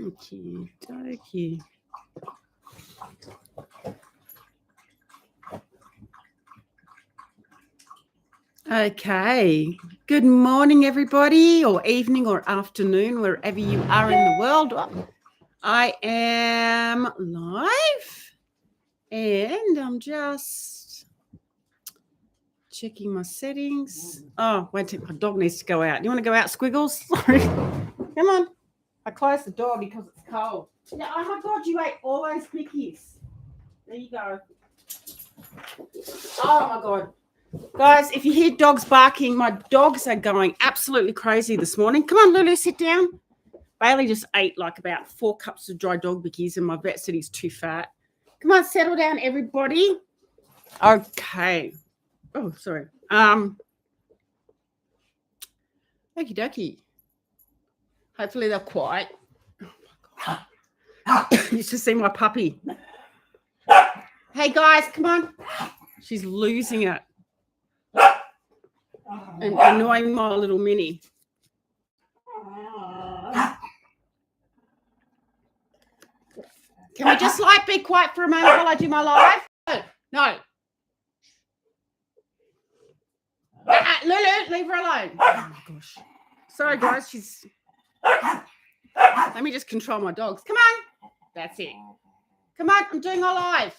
Okie dokie. Okay. Good morning, everybody, or evening or afternoon, wherever you are in the world. I am live and I'm just checking my settings. Oh, wait, my dog needs to go out. You want to go out, Squiggles? Sorry. Come on. I closed the door because it's cold. Yeah, oh my God, you ate all those cookies. There you go. Oh my God. Guys, if you hear dogs barking, my dogs are going absolutely crazy this morning. Come on, Lulu, sit down. Bailey just ate like about 4 cups of dry dog bickies and my vet said he's too fat. Come on, settle down, everybody. Okay. Oh, sorry. Okie dokie. Hopefully they're quiet. Oh my God. You should see my puppy. Hey guys, come on. She's losing it. And annoying my little mini. Can we just like be quiet for a moment while I do my live? No. Lulu, leave her alone. Oh my gosh. Sorry guys, she's... Let me just control my dogs. Come on. That's it. Come on, I'm doing a live.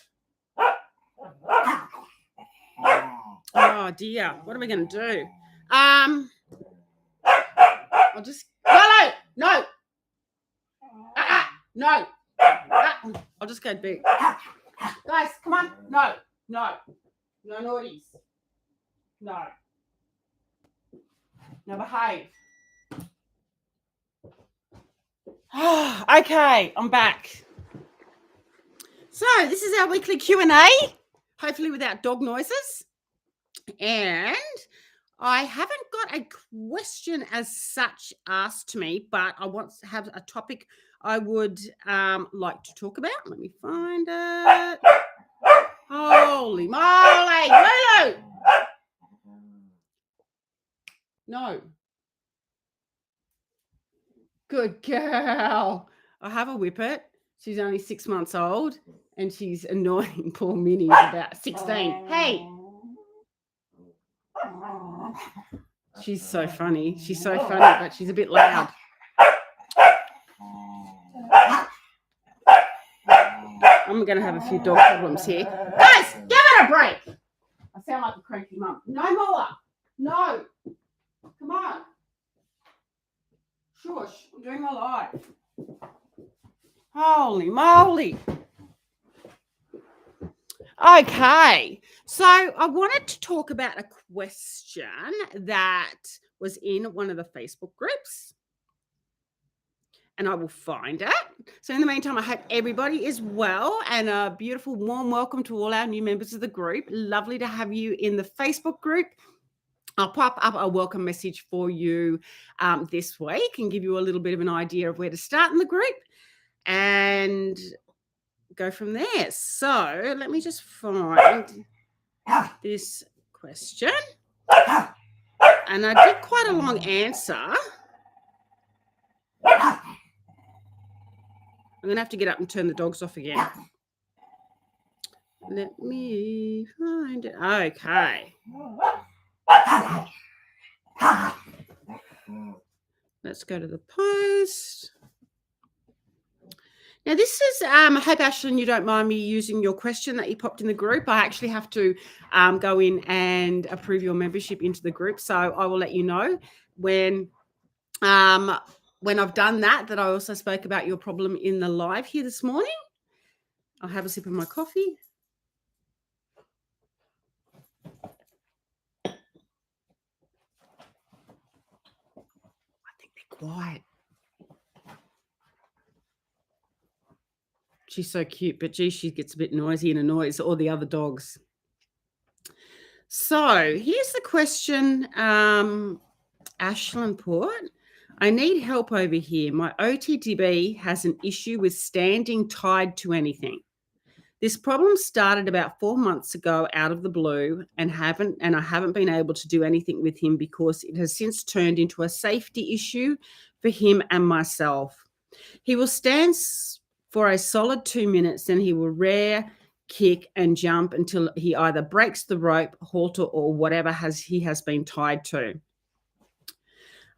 Oh dear, what are we going to do? I'll just... No. No. I'll just go big. Guys, come on. No. No naughties. No. Now behave. Okay, I'm back. So this is our weekly Q&A, hopefully without dog noises. And I haven't got a question as such asked to me, but I want to have a topic I would like to talk about. Let me find it. Holy moly, Lulu! No. Good girl. I have a whippet. She's only 6 months old and she's annoying poor Minnie's about 16. Hey. She's so funny. She's so funny, but she's a bit loud. I'm going to have a few dog problems here. Guys, give it a break. I sound like a cranky mum. No more. No. Come on. Shush. I'm doing my live. Holy moly. Okay. So I wanted to talk about a question that was in one of the Facebook groups. And I will find it. So in the meantime, I hope everybody is well and a beautiful, warm welcome to all our new members of the group. Lovely to have you in the Facebook group. I'll pop up a welcome message for you this week and give you a little bit of an idea of where to start in the group and go from there. So let me just find this question. And I did quite a long answer. I'm going to have to get up and turn the dogs off again. Let me find it. Okay. Let's go to the post. Now, this is, I hope, Ashlyn, you don't mind me using your question that you popped in the group. I actually have to go in and approve your membership into the group. So I will let you know when I've done that I also spoke about your problem in the live here this morning. I'll have a sip of my coffee. I think they're quiet. She's so cute, but gee, she gets a bit noisy and annoys all the other dogs. So here's the question Ashlyn put. I need help over here. My Ottb has an issue with standing tied to anything. This problem started about 4 months ago out of the blue and I haven't been able to do anything with him because it has since turned into a safety issue for him and myself. He will stand for a solid 2 minutes, then he will rear, kick, and jump until he either breaks the rope, halter, or whatever he has been tied to.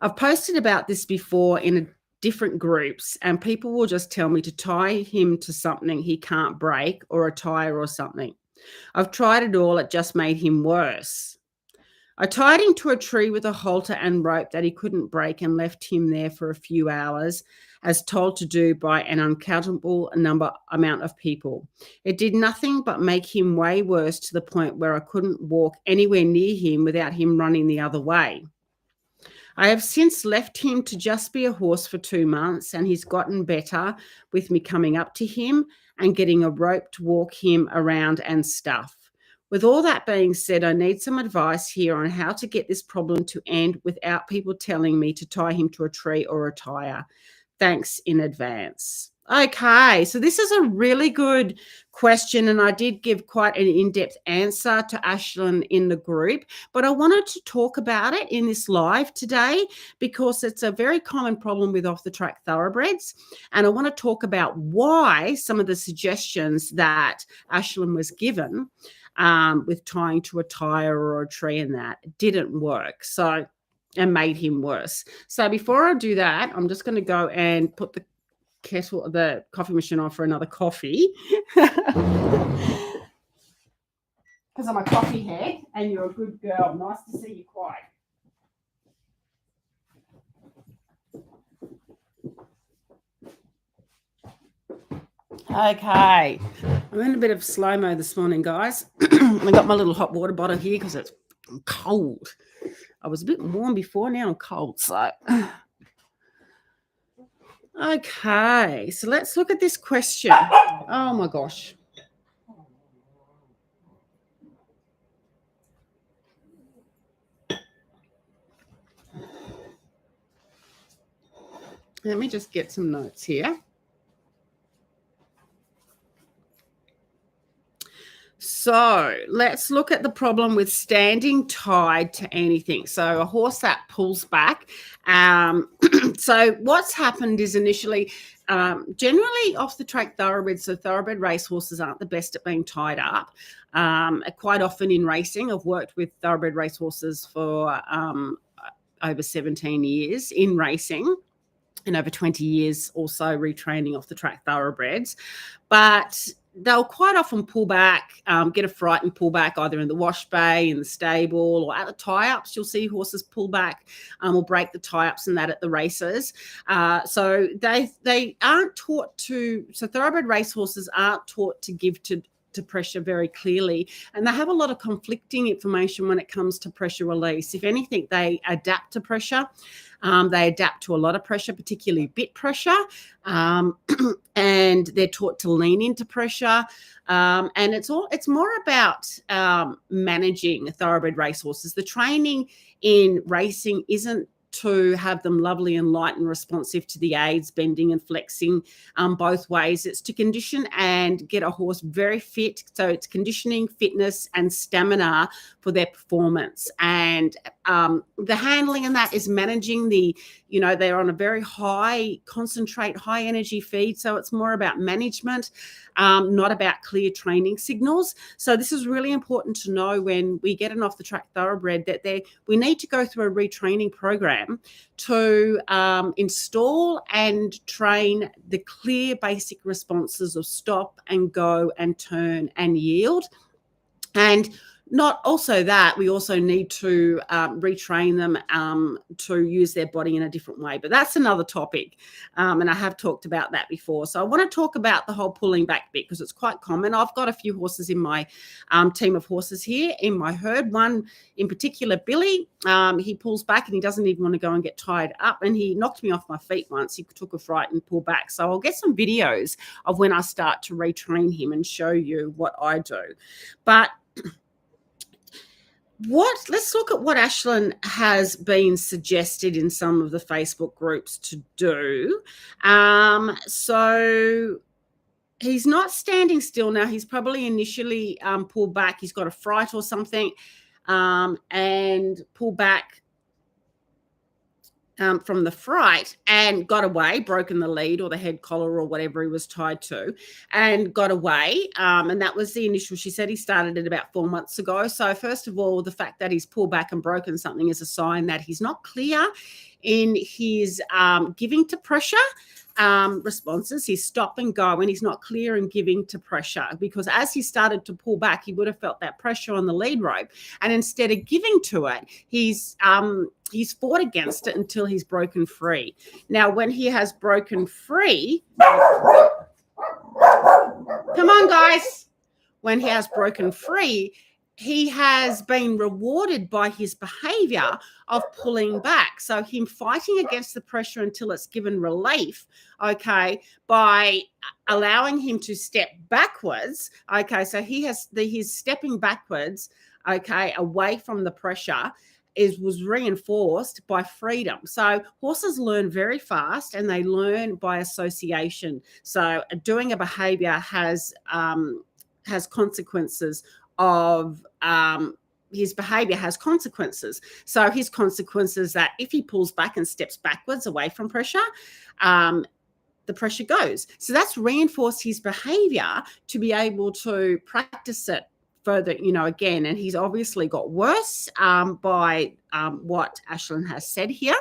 I've posted about this before in different groups, and people will just tell me to tie him to something he can't break, or a tire or something. I've tried it all. It just made him worse. I tied him to a tree with a halter and rope that he couldn't break and left him there for a few hours, as told to do by an uncountable amount of people. It did nothing but make him way worse, to the point where I couldn't walk anywhere near him without him running the other way. I have since left him to just be a horse for 2 months, and he's gotten better with me coming up to him and getting a rope to walk him around and stuff. With all that being said, I need some advice here on how to get this problem to end without people telling me to tie him to a tree or a tire. Thanks in advance. Okay, so this is a really good question, and I did give quite an in-depth answer to Ashlyn in the group, but I wanted to talk about it in this live today because it's a very common problem with off-the-track thoroughbreds, and I want to talk about why some of the suggestions that Ashlyn was given with tying to a tire or a tree and that didn't work, and made him worse. So before I do that, I'm just going to go and put the coffee machine on for another coffee, because I'm a coffee head and you're a good girl. Nice to see you quiet. Okay, I'm in a bit of slow-mo this morning, guys. I got my little hot water bottle here because it's cold. I was a bit warm before, now I'm cold, so... Okay, so let's look at this question. Oh my gosh. Let me just get some notes here. So let's look at the problem with standing tied to anything. So a horse that pulls back. So what's happened is initially, generally off the track thoroughbreds, so thoroughbred racehorses aren't the best at being tied up. Quite often in racing, I've worked with thoroughbred racehorses for over 17 years in racing, and over 20 years also retraining off the track thoroughbreds. But they'll quite often pull back, get a fright and pull back either in the wash bay, in the stable, or at the tie-ups. You'll see horses pull back or break the tie-ups and that at the races. So they aren't taught to, so thoroughbred racehorses aren't taught to give to pressure very clearly, and they have a lot of conflicting information when it comes to pressure release. If anything, they adapt to pressure. They adapt to a lot of pressure, particularly bit pressure, and they're taught to lean into pressure. And it's more about managing thoroughbred racehorses. The training in racing isn't to have them lovely and light and responsive to the aids, bending and flexing both ways. It's to condition and get a horse very fit. So it's conditioning, fitness, and stamina for their performance. And the handling and that is managing they're on a very high concentrate, high energy feed. So it's more about management, not about clear training signals. So this is really important to know when we get an off the track thoroughbred, that we need to go through a retraining program to install and train the clear basic responses of stop and go and turn and yield. And not also that, we also need to retrain them to use their body in a different way. But that's another topic, and I have talked about that before. So I want to talk about the whole pulling back bit because it's quite common. I've got a few horses in my team of horses here in my herd. One in particular, Billy, he pulls back and he doesn't even want to go and get tied up. And he knocked me off my feet once. He took a fright and pulled back. So I'll get some videos of when I start to retrain him and show you what I do. But let's look at what Ashlyn has been suggested in some of the Facebook groups to do. So he's not standing still now. He's probably initially pulled back. He's got a fright or something and pull back from the fright and got away, broken the lead or the head collar or whatever he was tied to, and got away. And that was the initial. She said he started it about 4 months ago. So first of all, the fact that he's pulled back and broken something is a sign that he's not clear in his giving to pressure responses. He's stop and go, and he's not clear in giving to pressure, because as he started to pull back, he would have felt that pressure on the lead rope, and instead of giving to it, he's fought against it until he's broken free. Now, when he has broken free, come on, guys. When he has broken free, he has been rewarded by his behavior of pulling back. So him fighting against the pressure until it's given relief, okay, by allowing him to step backwards, okay, so he's stepping backwards, okay, away from the pressure, was reinforced by freedom. So horses learn very fast, and they learn by association. So doing a behavior has consequences of his behavior has consequences. So his consequences that if he pulls back and steps backwards away from pressure, the pressure goes. So that's reinforced his behavior to be able to practice it further, again. And he's obviously got worse by what Ashlyn has said here.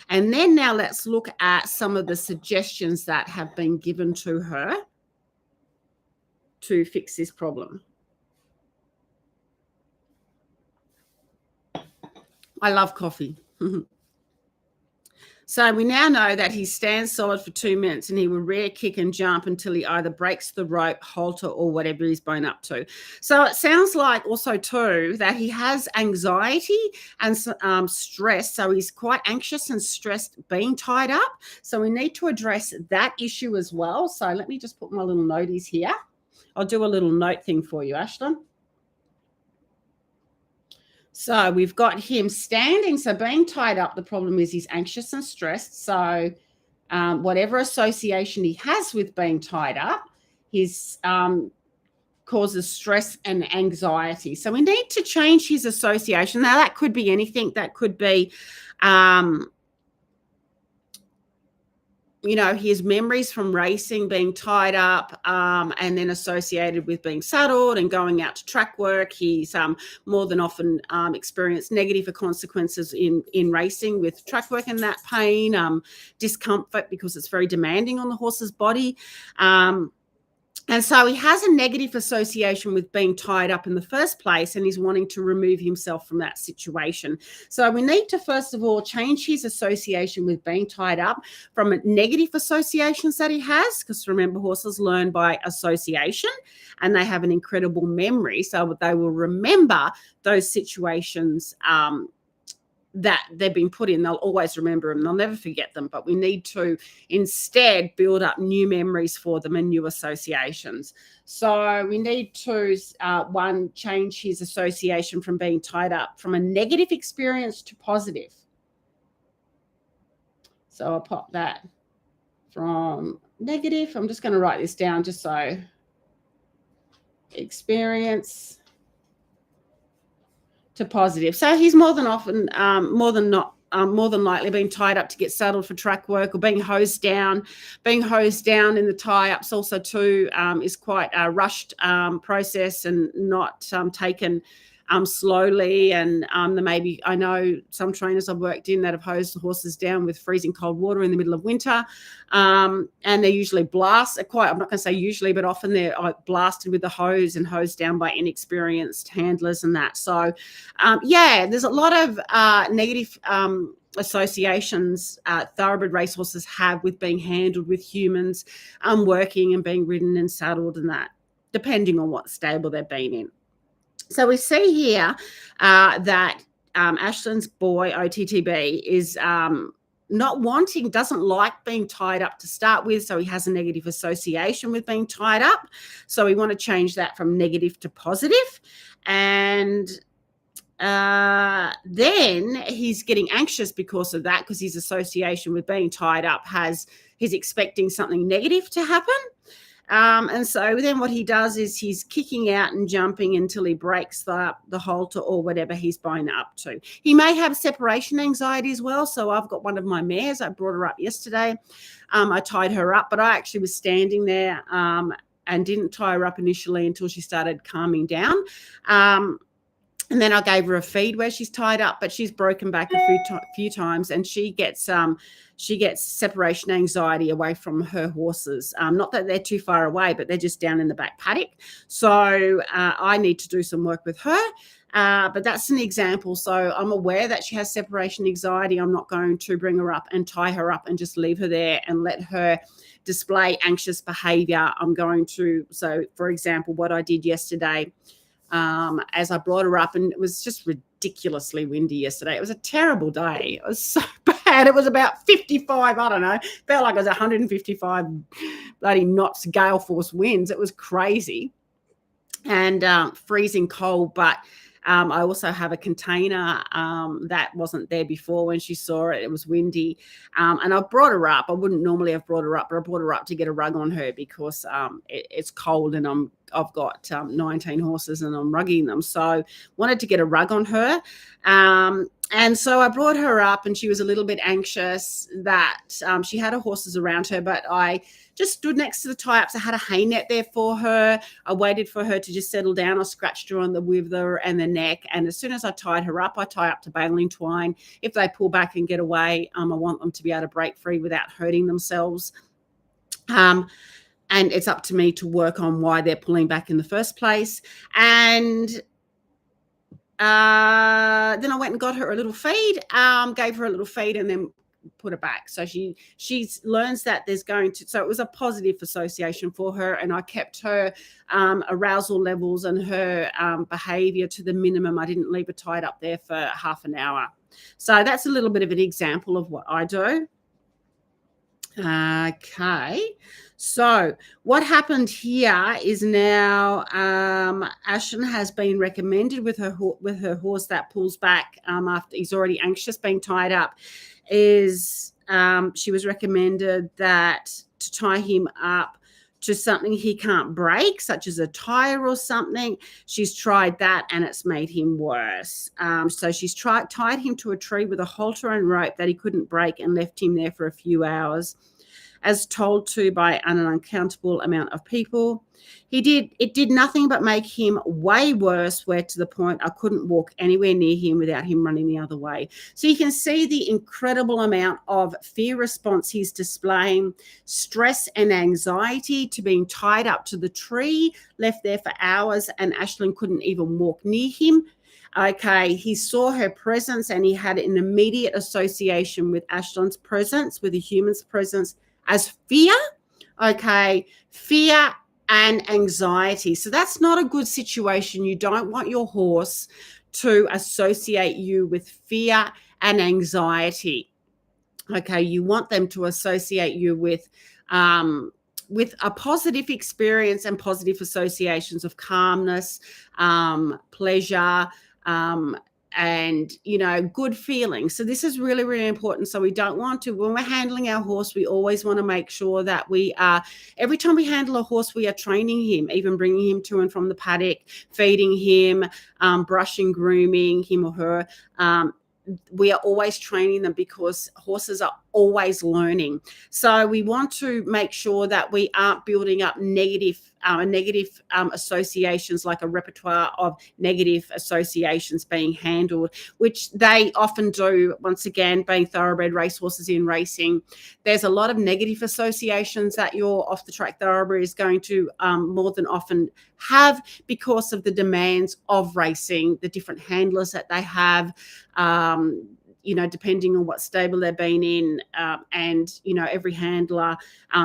And then now let's look at some of the suggestions that have been given to her to fix this problem. I love coffee. So we now know that he stands solid for 2 minutes, and he will rear, kick, and jump until he either breaks the rope, halter, or whatever he's been up to. So it sounds like also too that he has anxiety and stress. So he's quite anxious and stressed being tied up. So we need to address that issue as well. So let me just put my little noties here. I'll do a little note thing for you, Ashlyn. So we've got him standing. So being tied up, the problem is he's anxious and stressed. So whatever association he has with being tied up, his causes stress and anxiety. So we need to change his association. Now, that could be anything. That could be his memories from racing, being tied up, and then associated with being saddled and going out to track work. He's more than often experienced negative consequences in racing with track work, and that pain, discomfort, because it's very demanding on the horse's body. And so he has a negative association with being tied up in the first place, and he's wanting to remove himself from that situation. So we need to, first of all, change his association with being tied up from negative associations that he has, because remember, horses learn by association, and they have an incredible memory. So they will remember those situations that they've been put in. They'll always remember them. They'll never forget them. But we need to instead build up new memories for them and new associations. So we need to, change his association from being tied up from a negative experience to positive. So I'll pop that from negative. I'm just going to write this down just so experience to positive. So he's more than likely being tied up to get saddled for track work, or being hosed down. Being hosed down in the tie-ups also too is quite a rushed process, and not taken slowly. And maybe, I know some trainers I've worked in that have hosed the horses down with freezing cold water in the middle of winter, and they're usually I'm not going to say usually, but often they're blasted with the hose and hosed down by inexperienced handlers and that. So there's a lot of negative associations thoroughbred racehorses have with being handled with humans, working and being ridden and saddled and that, depending on what stable they've been in. So we see here that Ashlyn's boy, Ottb, is doesn't like being tied up to start with. So he has a negative association with being tied up. So we want to change that from negative to positive. And then he's getting anxious because of that, because his association with being tied up he's expecting something negative to happen. And so then what he does is he's kicking out and jumping until he breaks the halter or whatever he's buying up to. He may have separation anxiety as well. So I've got one of my mares. I brought her up yesterday. I tied her up, but I actually was standing there and didn't tie her up initially until she started calming down. And then I gave her a feed where she's tied up, but she's broken back a few times, and she gets separation anxiety away from her horses. Not that they're too far away, but they're just down in the back paddock. So I need to do some work with her. But that's an example. So I'm aware that she has separation anxiety. I'm not going to bring her up and tie her up and just leave her there and let her display anxious behavior. I'm going to, so for example, what I did yesterday, as I brought her up, and it was just ridiculously windy yesterday. It was a terrible day. It was so bad. It was about 55, I don't know, felt like it was 155 bloody knots gale force winds. It was crazy and freezing cold, but I also have a container that wasn't there before when she saw it. It was windy. And I brought her up. I wouldn't normally have brought her up, but I brought her up to get a rug on her because it's cold and I've got 19 horses and I'm rugging them. So wanted to get a rug on her. And so I brought her up, and she was a little bit anxious that she had her horses around her, but I just stood next to the tie-ups. I had a hay net there for her. I waited for her to just settle down. I scratched her on the wither and the neck. And as soon as I tied her up, I tie up to baling twine. If they pull back and get away, I want them to be able to break free without hurting themselves. And it's up to me to work on why they're pulling back in the first place. And then I went and got her a little feed, gave her a little feed, and then put her back. So she learns that there's going to, so it was a positive association for her, and I kept her arousal levels and her behavior to the minimum. I didn't leave her tied up there for half an hour. So that's a little bit of an example of what I do. Okay, so what happened here is now Ashlyn has been recommended with her horse that pulls back after he's already anxious, being tied up. She was recommended that to tie him up to something he can't break, such as a tire or something. She's tried that and it's made him worse. So she's tied him to a tree with a halter and rope that he couldn't break and left him there for a few hours, as told to by an uncountable amount of people. It did nothing but make him way worse, where to the point I couldn't walk anywhere near him without him running the other way. So you can see the incredible amount of fear response he's displaying, stress and anxiety to being tied up to the tree, left there for hours, and Ashlyn couldn't even walk near him. Okay, he saw her presence and he had an immediate association with Ashlyn's presence, with a human's presence, as fear. Okay, fear and anxiety. So that's not a good situation. You don't want your horse to associate you with fear and anxiety. Okay, you want them to associate you with a positive experience and positive associations of calmness, pleasure, and, good feelings. So this is really, really important. So we don't want to, when we're handling our horse, we always want to make sure that we are, every time we handle a horse, we are training him, even bringing him to and from the paddock, feeding him, brushing, grooming him or her. We are always training them because horses are always learning. So we want to make sure that we aren't building up negative associations, like a repertoire of negative associations being handled, which they often do. Once again, being thoroughbred racehorses in racing, there's a lot of negative associations that your off the track thoroughbred is going to more than often have because of the demands of racing, the different handlers that they have, depending on what stable they've been in, and every handler,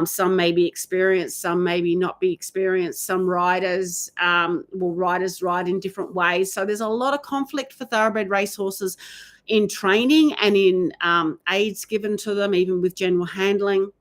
some may be experienced, some maybe not be experienced. Some riders riders ride in different ways. So there's a lot of conflict for thoroughbred racehorses in training and in aids given to them, even with general handling.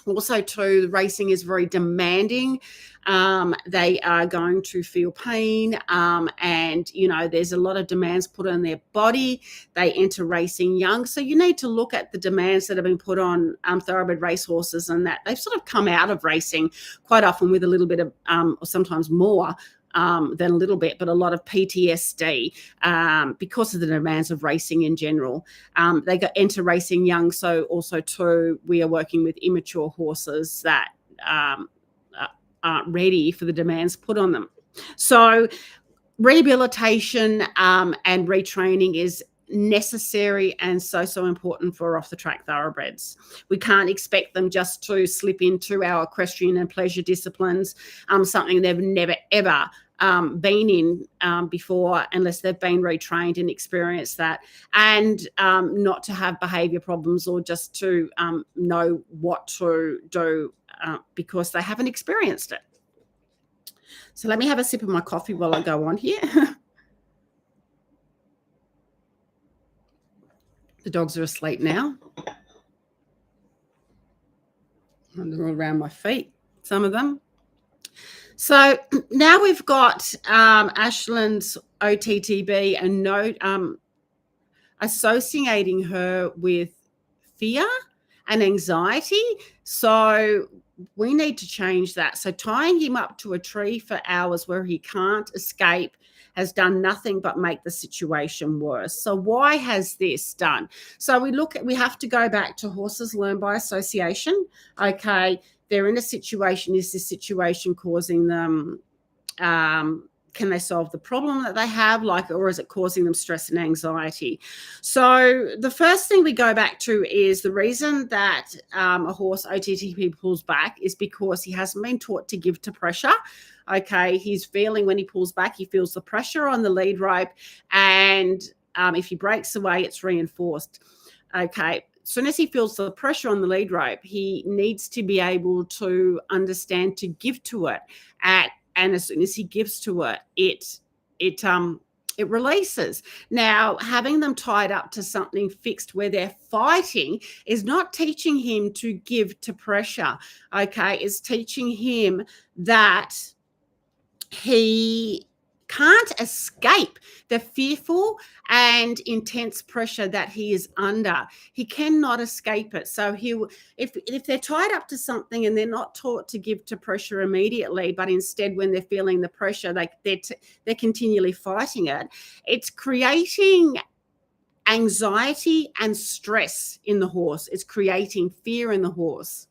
Also, too, racing is very demanding. They are going to feel pain, and there's a lot of demands put on their body. They enter racing young, so you need to look at the demands that have been put on thoroughbred racehorses, and that they've sort of come out of racing quite often with a little bit of, or sometimes more than a little bit, but a lot of PTSD because of the demands of racing in general. They enter racing young, so also too, we are working with immature horses that aren't ready for the demands put on them. So rehabilitation and retraining is necessary and so important for off the track thoroughbreds. We can't expect them just to slip into our equestrian and pleasure disciplines, something they've never ever been in before, unless they've been retrained and experienced that, and not to have behavior problems or just to know what to do because they haven't experienced it. So let me have a sip of my coffee while I go on here. The dogs are asleep now. And they're all around my feet, some of them. So now we've got Ashland's Ottb and note associating her with fear and anxiety. So we need to change that. So tying him up to a tree for hours where he can't escape has done nothing but make the situation worse. So why has this done? So we have to go back to horses learn by association. Okay, they're in a situation. Is this situation causing them, can they solve the problem that they have, or is it causing them stress and anxiety? So the first thing we go back to is the reason that a horse Ottb pulls back is because he hasn't been taught to give to pressure. Okay, he's feeling, when he pulls back, he feels the pressure on the lead rope, and if he breaks away, it's reinforced. Okay, as soon as he feels the pressure on the lead rope, he needs to be able to understand to give to it. And as soon as he gives to it, it releases. Now, having them tied up to something fixed where they're fighting is not teaching him to give to pressure. Okay, it's teaching him that he can't escape the fearful and intense pressure that he is under. He cannot escape it. So if they're tied up to something and they're not taught to give to pressure immediately, but instead when they're feeling the pressure, they're continually fighting it, it's creating anxiety and stress in the horse. It's creating fear in the horse.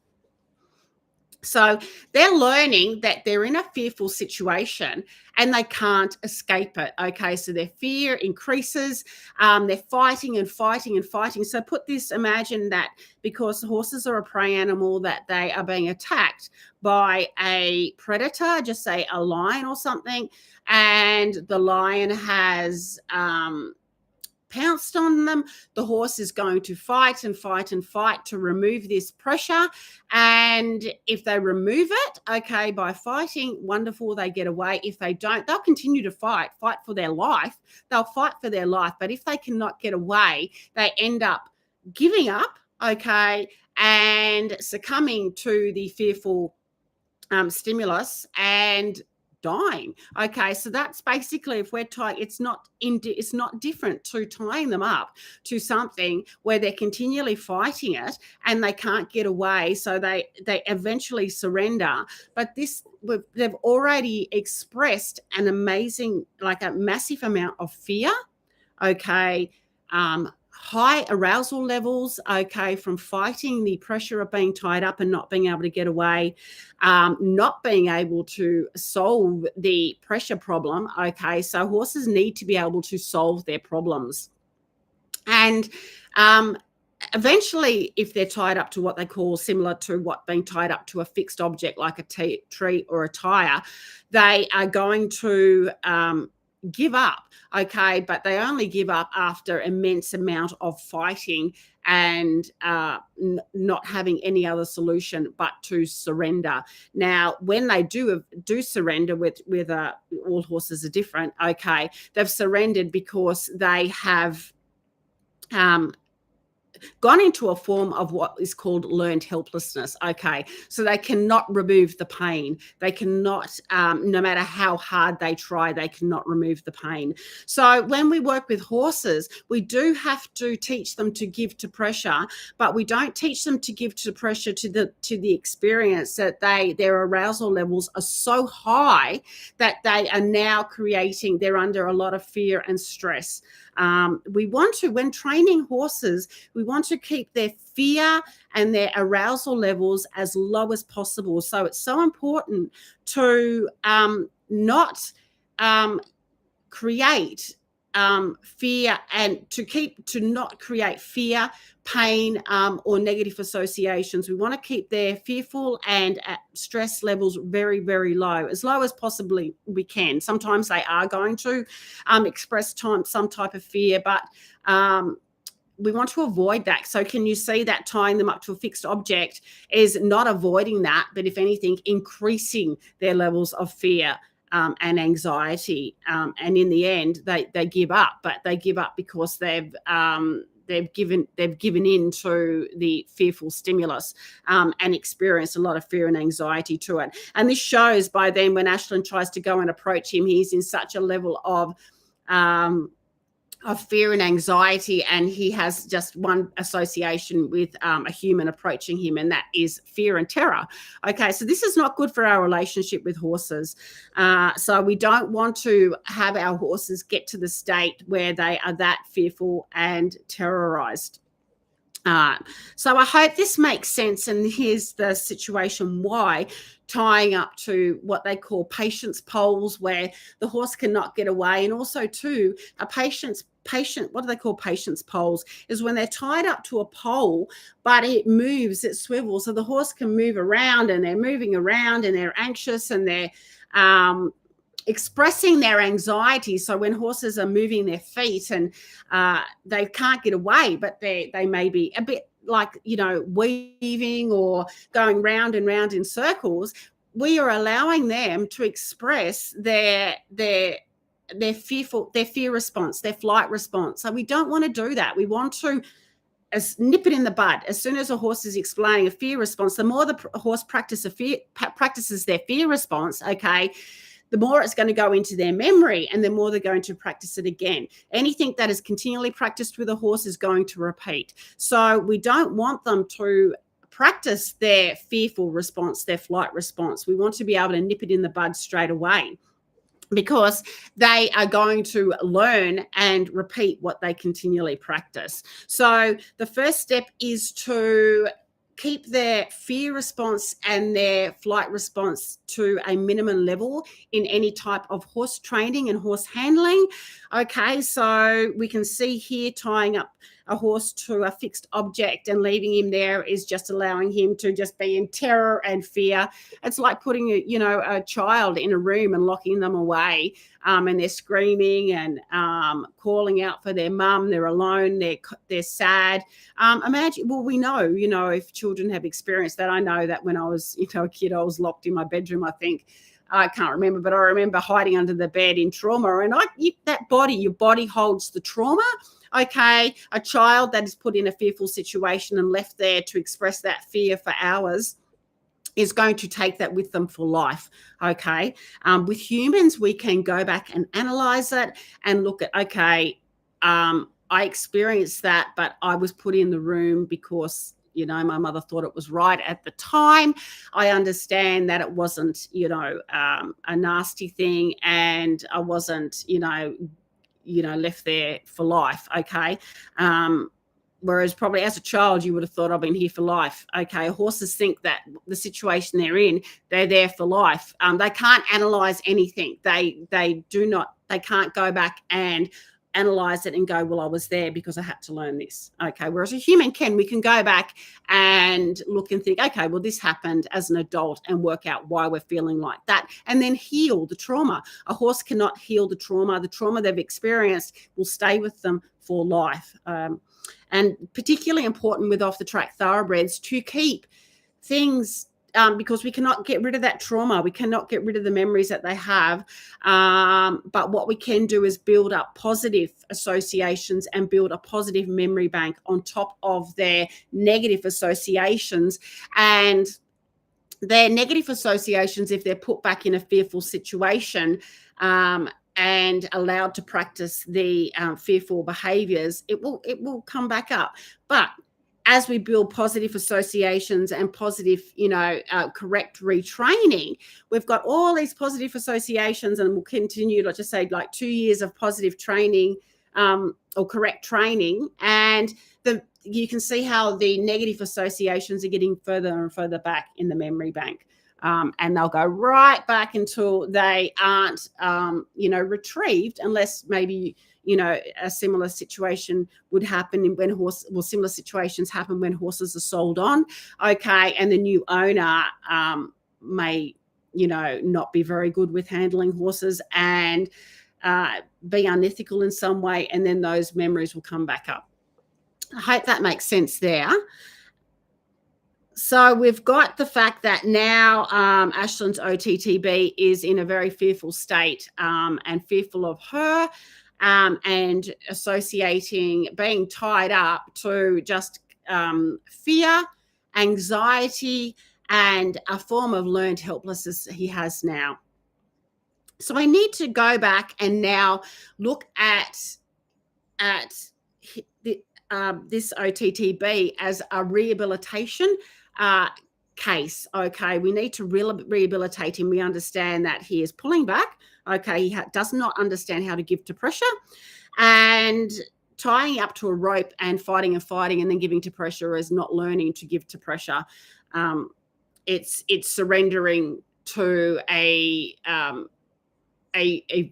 So they're learning that they're in a fearful situation and they can't escape it. Okay, so their fear increases. They're fighting and fighting and fighting. So imagine that because horses are a prey animal, that they are being attacked by a predator, just say a lion or something, and the lion has pounced on them. The horse is going to fight and fight and fight to remove this pressure. And if they remove it, okay, by fighting, wonderful, they get away. If they don't, they'll continue to fight for their life. They'll fight for their life. But if they cannot get away, they end up giving up, okay, and succumbing to the fearful stimulus and dying. Okay, so that's basically, if we're tying, it's not different to tying them up to something where they're continually fighting it and they can't get away, so they eventually surrender. But they've already expressed an amazing, a massive amount of fear. Okay, high arousal levels, okay, from fighting the pressure of being tied up and not being able to get away, not being able to solve the pressure problem, okay. So horses need to be able to solve their problems. And eventually, if they're tied up to what they call, similar to what being tied up to a fixed object like a tree or a tire, they are going to give up, okay, but they only give up after immense amount of fighting and not having any other solution but to surrender. Now, when they do surrender, with all horses are different, okay, they've surrendered because they have gone into a form of what is called learned helplessness. Okay, so they cannot remove the pain. They cannot, no matter how hard they try, they cannot remove the pain. So when we work with horses, we do have to teach them to give to pressure, but we don't teach them to give to pressure to the experience that their arousal levels are so high that they are now creating, they're under a lot of fear and stress. We want to, when training horses, we want to keep their fear and their arousal levels as low as possible. So it's so important to not create fear, and to not create fear, pain, or negative associations. We want to keep their fearful and stress levels very, very low as possibly we can. Sometimes they are going to express some type of fear, but we want to avoid that. So can you see that tying them up to a fixed object is not avoiding that, but if anything, increasing their levels of fear and anxiety, and in the end they give up, but they give up because they've given in to the fearful stimulus, and experienced a lot of fear and anxiety to it. And this shows by then when Ashlyn tries to go and approach him, he's in such a level of fear and anxiety, and he has just one association with a human approaching him, and that is fear and terror. Okay, so this is not good for our relationship with horses. So we don't want to have our horses get to the state where they are that fearful and terrorized. So I hope this makes sense, and here's the situation why, tying up to what they call patience poles, where the horse cannot get away, and also too a what do they call patience poles, is when they're tied up to a pole but it moves, it swivels, so the horse can move around, and they're moving around and they're anxious and they're expressing their anxiety. So when horses are moving their feet and they can't get away, but they may be a bit like, weaving or going round and round in circles, we are allowing them to express their fear response, their flight response. So we don't want to do that. We want to nip it in the bud. As soon as a horse is explaining a fear response, the more the horse practices their fear response, okay, the more it's going to go into their memory, and the more they're going to practice it again. Anything that is continually practiced with a horse is going to repeat. So we don't want them to practice their fearful response, their flight response. We want to be able to nip it in the bud straight away, because they are going to learn and repeat what they continually practice. So the first step is to keep their fear response and their flight response to a minimum level in any type of horse training and horse handling. Okay, so we can see here tying up a horse to a fixed object and leaving him there is just allowing him to just be in terror and fear. It's like putting a child in a room and locking them away, and they're screaming and calling out for their mum. They're alone. They're sad. Imagine. Well, we know. If children have experienced that. I know that when I was a kid, I was locked in my bedroom. I can't remember, but I remember hiding under the bed in trauma. And your body holds the trauma. Okay, a child that is put in a fearful situation and left there to express that fear for hours is going to take that with them for life. Okay, with humans, we can go back and analyze it and look at, okay, I experienced that, but I was put in the room because my mother thought it was right at the time. I understand that it wasn't, a nasty thing, and I wasn't, left there for life. Okay. Whereas probably as a child, you would have thought, I've been here for life. Okay. Horses think that the situation they're in, they're there for life. They can't analyze anything. They can't go back and analyze it and go, well, I was there because I had to learn this. Okay. Whereas a human we can go back and look and think, okay, well, this happened as an adult, and work out why we're feeling like that, and then heal the trauma. A horse cannot heal the trauma. The trauma they've experienced will stay with them for life. And particularly important with off the track thoroughbreds to keep things because we cannot get rid of that trauma. We cannot get rid of the memories that they have. But what we can do is build up positive associations and build a positive memory bank on top of their negative associations. And their negative associations, if they're put back in a fearful situation, and allowed to practice the fearful behaviors, it will come back up. But as we build positive associations and positive, correct retraining, we've got all these positive associations, and we'll continue, let's just say, like 2 years of positive training or correct training, and you can see how the negative associations are getting further and further back in the memory bank. And they'll go right back until they aren't, retrieved, unless maybe, a similar situation would happen similar situations happen when horses are sold on, okay, and the new owner may, not be very good with handling horses and be unethical in some way, and then those memories will come back up. I hope that makes sense there. So we've got the fact that now Ashlyn's OTTB is in a very fearful state and fearful of her, and associating being tied up to just fear, anxiety, and a form of learned helplessness he has now. So I need to go back and now look at this OTTB as a rehabilitation case. Okay, we need to rehabilitate him. We understand that he is pulling back. Okay, he does not understand how to give to pressure, and tying up to a rope and fighting and then giving to pressure is not learning to give to pressure. It's surrendering to a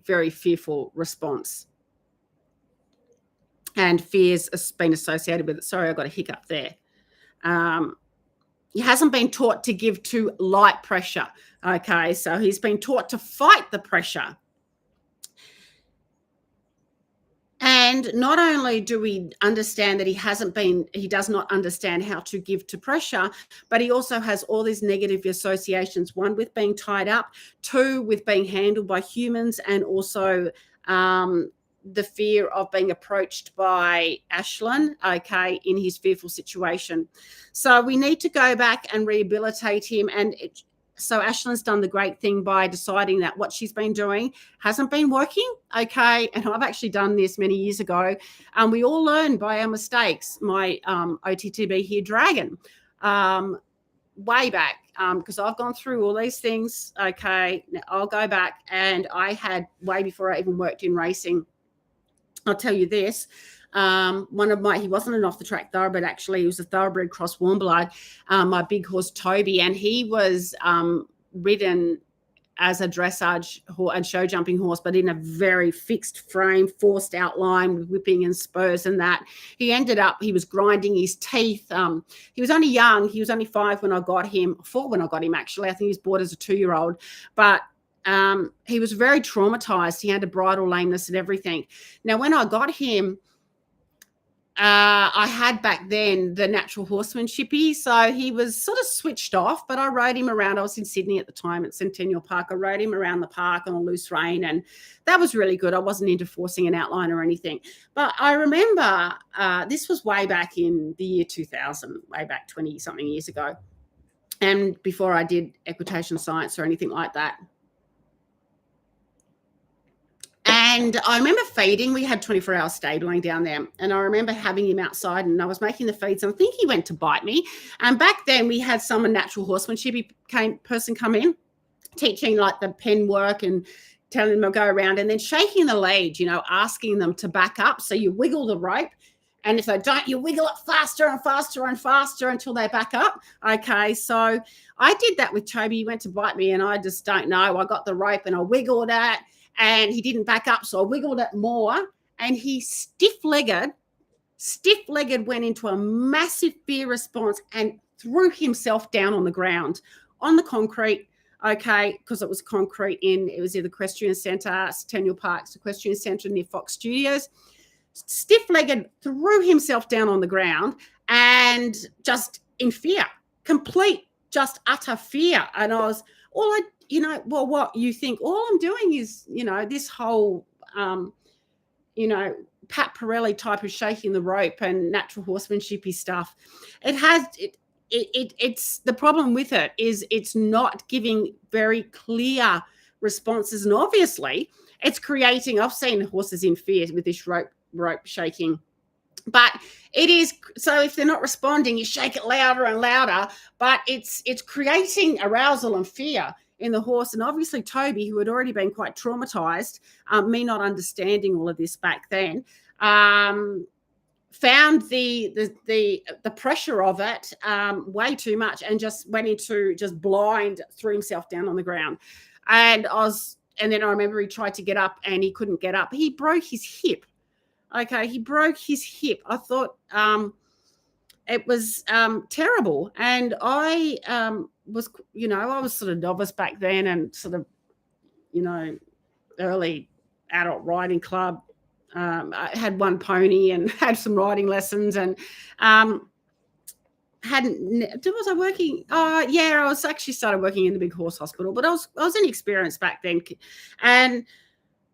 very fearful response. And fears has been associated with it. Sorry, I got a hiccup there. He hasn't been taught to give to light pressure. Okay, so he's been taught to fight the pressure. And not only do we understand that he does not understand how to give to pressure, but he also has all these negative associations, one with being tied up, two with being handled by humans, and also the fear of being approached by Ashlyn, okay, in his fearful situation. So we need to go back and rehabilitate him. And so Ashlyn's done the great thing by deciding that what she's been doing hasn't been working, okay, and I've actually done this many years ago. We all learn by our mistakes. My OTTB here, Dragon, way back, because I've gone through all these things, okay, now I'll go back, and I had, way before I even worked in racing, I'll tell you this, he wasn't an off-the-track thoroughbred, actually. He was a thoroughbred cross warm blood, my big horse Toby, and he was ridden as a dressage and show jumping horse, but in a very fixed frame, forced outline with whipping and spurs and that. He was grinding his teeth. He was only young. He was only 4 when I got him, actually. I think he was bought as a 2-year-old, but he was very traumatized. He had a bridle lameness and everything. Now, when I got him, I had back then the natural horsemanshipy, so he was sort of switched off, but I rode him around. I was in Sydney at the time at Centennial Park. I rode him around the park on a loose rein, and that was really good. I wasn't into forcing an outline or anything. But I remember this was way back in the year 2000, way back 20-something years ago, and before I did equitation science or anything like that. And I remember feeding. We had 24-hour stabling down there. And I remember having him outside, and I was making the feeds. And I think he went to bite me. And back then we had some natural horsemanship person come in, teaching like the pen work and telling them to go around and then shaking the lead, asking them to back up. So you wiggle the rope. And if they don't, you wiggle it faster and faster and faster until they back up. Okay, so I did that with Toby. He went to bite me, and I just don't know. I got the rope and I wiggled it. And he didn't back up, so I wiggled it more, and he stiff-legged went into a massive fear response and threw himself down on the ground, on the concrete, okay, because it was concrete it was either Equestrian Centre, Centennial Park's Equestrian Centre near Fox Studios. Stiff-legged threw himself down on the ground and just in fear, complete just utter fear. And I was, well, what you think, all I'm doing is, this whole, Pat Pirelli type of shaking the rope and natural horsemanshipy stuff. It's the problem with it is it's not giving very clear responses. And obviously it's creating, I've seen horses in fear with this rope shaking. But it is, so if they're not responding, you shake it louder and louder, but it's creating arousal and fear in the horse. And obviously Toby, who had already been quite traumatized, me not understanding all of this back then, found the pressure of it way too much and just went into just blind, threw himself down on the ground. And then I remember he tried to get up and he couldn't get up. He broke his hip. Okay, he broke his hip. I thought it was terrible. And I was, I was sort of novice back then and sort of, early adult riding club. I had one pony and had some riding lessons and was I working? Yeah, I was actually started working in the big horse hospital, but I was inexperienced back then and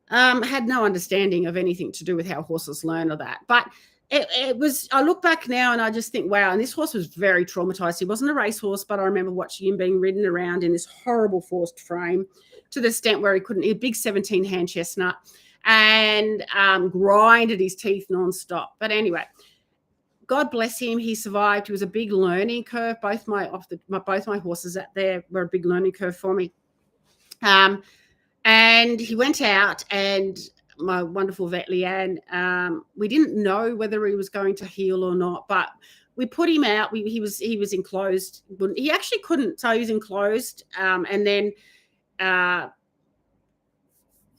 had no understanding of anything to do with how horses learn or that. But it was, I look back now and I just think, wow, and this horse was very traumatized. He wasn't a racehorse, but I remember watching him being ridden around in this horrible forced frame to the extent where he a big 17-hand chestnut and grinded his teeth nonstop. But anyway, God bless him, he survived. It was a big learning curve. Both my horses out there were a big learning curve for me. And he went out, and my wonderful vet Leanne, we didn't know whether he was going to heal or not, but we put him out. He was enclosed. He actually couldn't, so he was enclosed. And then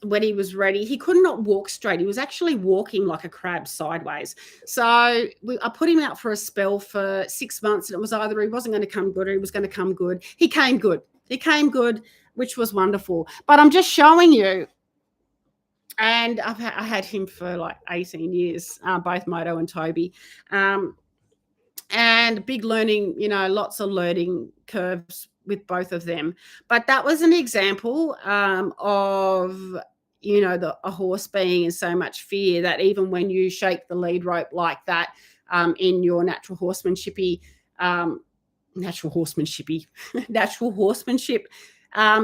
when he was ready, he could not walk straight. He was actually walking like a crab sideways. So I put him out for a spell for 6 months, and it was either he wasn't going to come good or he was going to come good. He came good. Which was wonderful. But I'm just showing you, and I had him for like 18 years, both Moto and Toby, and big learning, lots of learning curves with both of them. But that was an example of, a horse being in so much fear that even when you shake the lead rope like that in your natural horsemanship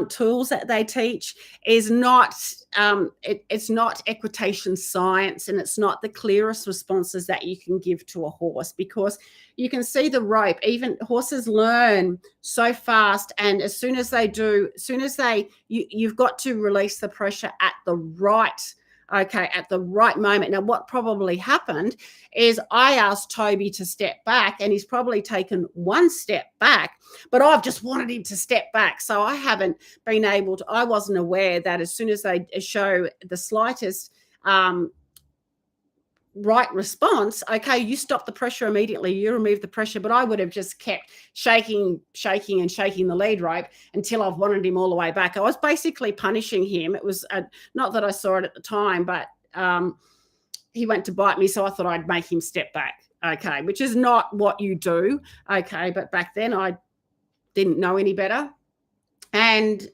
tools that they teach is not it's not equitation science, and it's not the clearest responses that you can give to a horse, because you can see the rope. Even horses learn so fast, and as soon as you've got to release the pressure at the right moment. Now, what probably happened is I asked Toby to step back, and he's probably taken one step back, but I've just wanted him to step back. So I haven't been able to, I wasn't aware that as soon as they show the slightest right response, okay, you stop the pressure immediately, you remove the pressure. But I would have just kept shaking the lead rope until I've wanted him all the way back. I was basically punishing him. It was not that I saw it at the time, but he went to bite me, so I thought I'd make him step back, okay, which is not what you do, okay. But back then I didn't know any better. And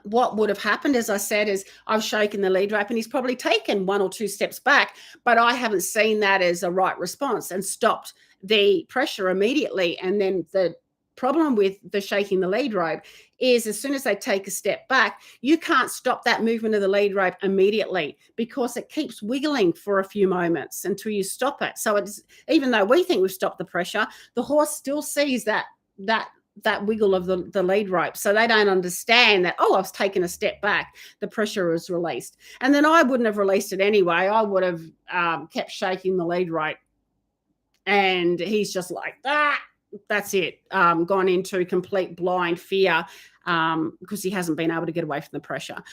what would have happened, as I said, is I've shaken the lead rope and he's probably taken 1 or 2 steps back, but I haven't seen that as a right response and stopped the pressure immediately. And then the problem with the shaking the lead rope is as soon as they take a step back, you can't stop that movement of the lead rope immediately, because it keeps wiggling for a few moments until you stop it. So it's, even though we think we've stopped the pressure, the horse still sees that wiggle of the lead rope. So they don't understand that, oh, I was taking a step back, the pressure was released. And then I wouldn't have released it anyway. I would have kept shaking the lead rope. And he's just like, that's it, gone into complete blind fear because he hasn't been able to get away from the pressure.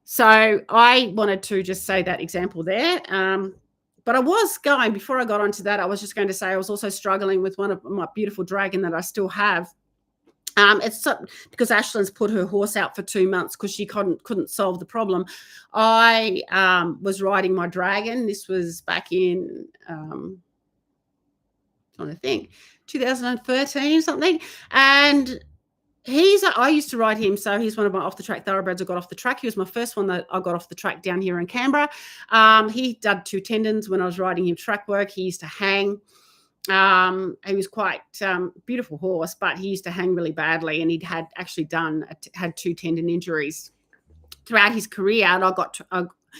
So I wanted to just say that example there. But I was going, before I got onto that, I was just going to say I was also struggling with one of my beautiful dragon that I still have. It's because Ashlyn's put her horse out for 2 months because she couldn't solve the problem. I was riding my dragon. This was back in trying to think, 2013 something. And I used to ride him, so he's one of my off the track thoroughbreds I got off the track. He was my first one that I got off the track down here in Canberra. He did 2 tendons when I was riding him track work. He used to hang. He was quite beautiful horse, but he used to hang really badly, and he'd had 2 tendon injuries throughout his career. And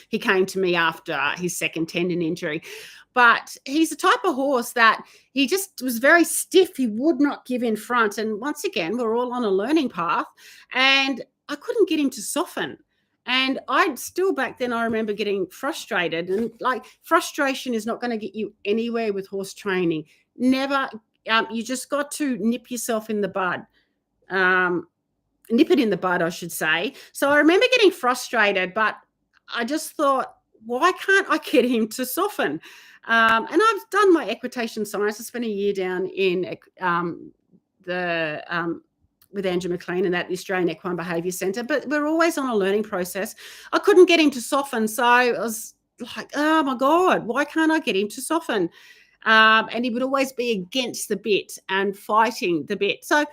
he came to me after his second tendon injury. But he's the type of horse that he just was very stiff. He would not give in front. And once again, we're all on a learning path, and I couldn't get him to soften. And I'd still back then, I remember getting frustrated, and like, frustration is not going to get you anywhere with horse training. Never. You just got to nip yourself in the bud. Nip it in the bud, I should say. So I remember getting frustrated, but I just thought, why can't I get him to soften? And I've done my equitation science. I spent a year down in with Andrew McLean and at the Australian Equine Behaviour Centre, but we're always on a learning process. I couldn't get him to soften, so I was like, oh my God, why can't I get him to soften? And he would always be against the bit and fighting the bit. So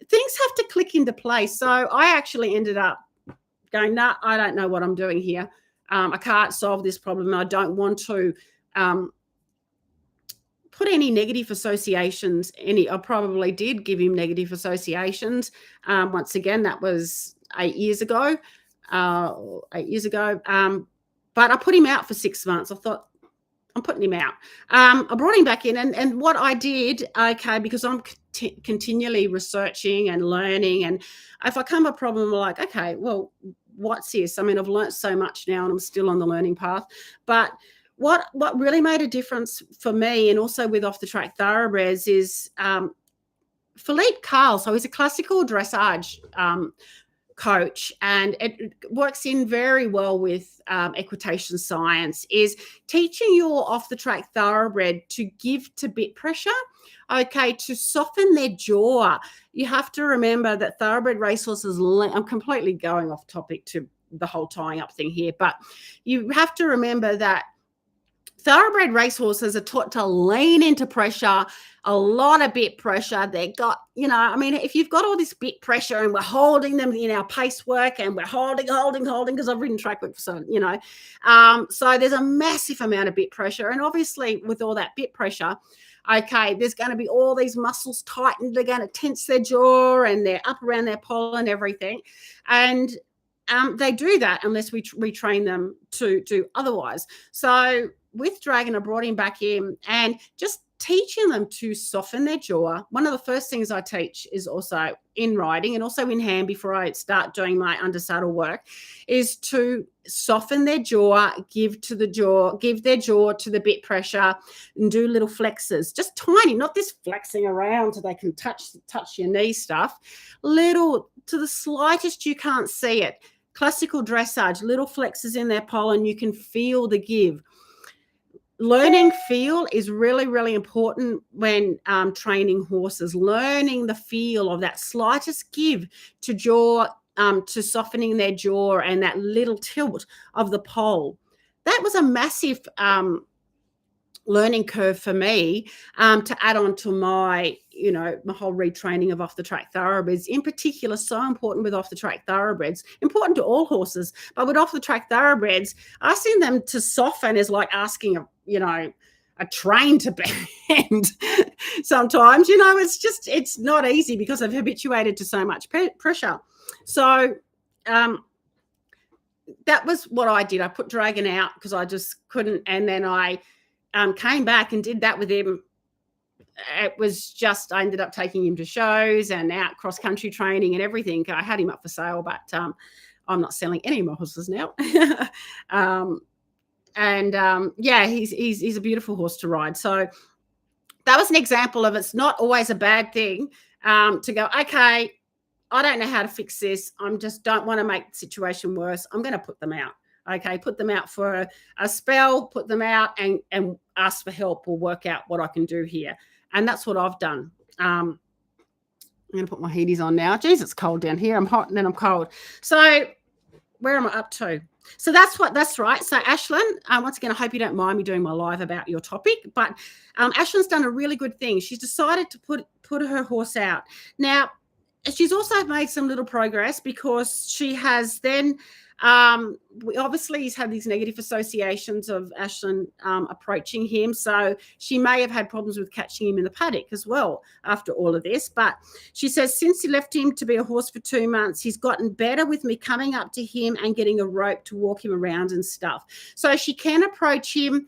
things have to click into place. So I actually ended up going, nah, I don't know what I'm doing here. I can't solve this problem. I don't want to put any negative associations. I probably did give him negative associations. Once again, that was 8 years ago. But I put him out for 6 months. I thought, I'm putting him out. I brought him back in, and what I did, because I'm continually researching and learning, and if I come a problem, I'm like, okay, well, what's this? I mean, I've learned so much now, and I'm still on the learning path. But what really made a difference for me, and also with Off the Track Thoroughbreds, is Philippe Carl. So he's a classical dressage coach, and it works in very well with equitation science, is teaching your off the track thoroughbred to give to bit pressure, to soften their jaw. You have to remember that thoroughbred racehorses, I'm completely going off topic to the whole tying up thing here, but you have to remember that thoroughbred racehorses are taught to lean into pressure, a lot of bit pressure. They got, if you've got all this bit pressure and we're holding them in our pace work and we're holding, because I've ridden track work for so there's a massive amount of bit pressure. And obviously with all that bit pressure, there's going to be all these muscles tightened. They're going to tense their jaw and they're up around their poll and everything. And they do that unless we retrain them to do otherwise. So with Dragon, I brought him back in and just teaching them to soften their jaw. One of the first things I teach is also in riding and also in hand before I start doing my under saddle work, is to soften their jaw, give their jaw to the bit pressure, and do little flexes, just tiny, not this flexing around so they can touch your knee stuff, little to the slightest you can't see it. Classical dressage, little flexes in their poll, and you can feel the give. Learning feel is really, really important when training horses. Learning the feel of that slightest give to jaw, to softening their jaw, and that little tilt of the poll. That was a massive learning curve for me, to add on to my whole retraining of off the track thoroughbreds. In particular, so important with off the track thoroughbreds, important to all horses, but with off the track thoroughbreds, asking them to soften is like asking a train to bend. Sometimes, it's not easy because I've habituated to so much pressure. So that was what I did. I put Dragon out because I just couldn't, and then I came back and did that with him. It was just, I ended up taking him to shows and out cross-country training and everything. I had him up for sale, but I'm not selling any more horses now. He's a beautiful horse to ride. So that was an example of, it's not always a bad thing to go, okay, I don't know how to fix this. I just don't want to make the situation worse. I'm going to put them out. Okay, put them out for a spell, put them out and ask for help or work out what I can do here. And that's what I've done. I'm going to put my heaties on now. Geez, it's cold down here. I'm hot and then I'm cold. So where am I up to? So that's right. So Ashlyn, once again, I hope you don't mind me doing my live about your topic, but Ashlyn's done a really good thing. She's decided to put her horse out. Now, she's also made some little progress because she has then obviously he's had these negative associations of Ashlyn approaching him. So she may have had problems with catching him in the paddock as well after all of this. But she says since he left him to be a horse for 2 months, he's gotten better with me coming up to him and getting a rope to walk him around and stuff. So she can approach him.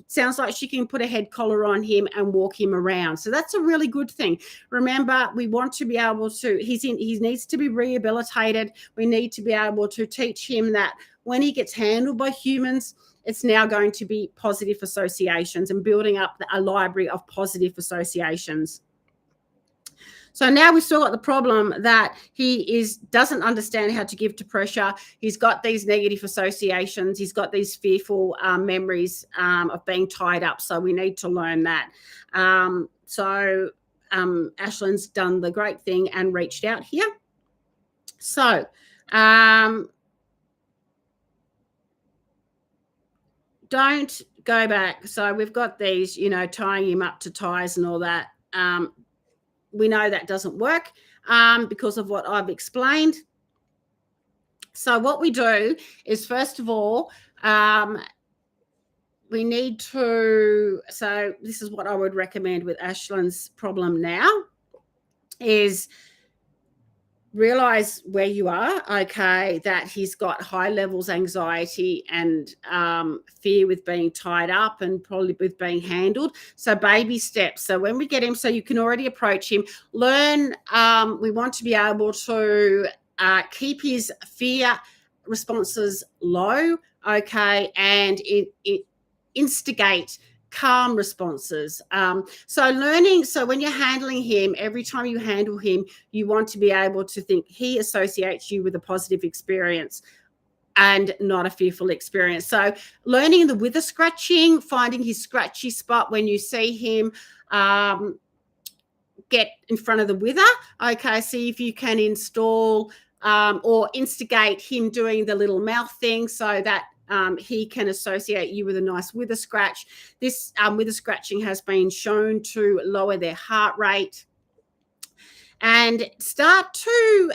Sounds like she can put a head collar on him and walk him around. So that's a really good thing. Remember, we want to be able to, he needs to be rehabilitated. We need to be able to teach him that when he gets handled by humans, it's now going to be positive associations and building up a library of positive associations. So now we've still got the problem that he doesn't understand how to give to pressure. He's got these negative associations. He's got these fearful memories of being tied up. So we need to learn that. Ashlyn's done the great thing and reached out here. So don't go back. So we've got these, tying him up to ties and all that. We know that doesn't work because of what I've explained. So what we do is, first of all, we need to, so this is what I would recommend with Ashlyn's problem now, is realize where you are, okay, that he's got high levels anxiety and fear with being tied up and probably with being handled. So baby steps. So when we get him, so you can already approach him, learn, we want to be able to keep his fear responses low, okay, and instigate calm responses. So when you're handling him, every time you handle him, you want to be able to think he associates you with a positive experience and not a fearful experience. So learning the wither scratching, finding his scratchy spot when you see him, get in front of the wither. Okay, see if you can install or instigate him doing the little mouth thing so that he can associate you with a nice wither scratch. This wither scratching has been shown to lower their heart rate. And start to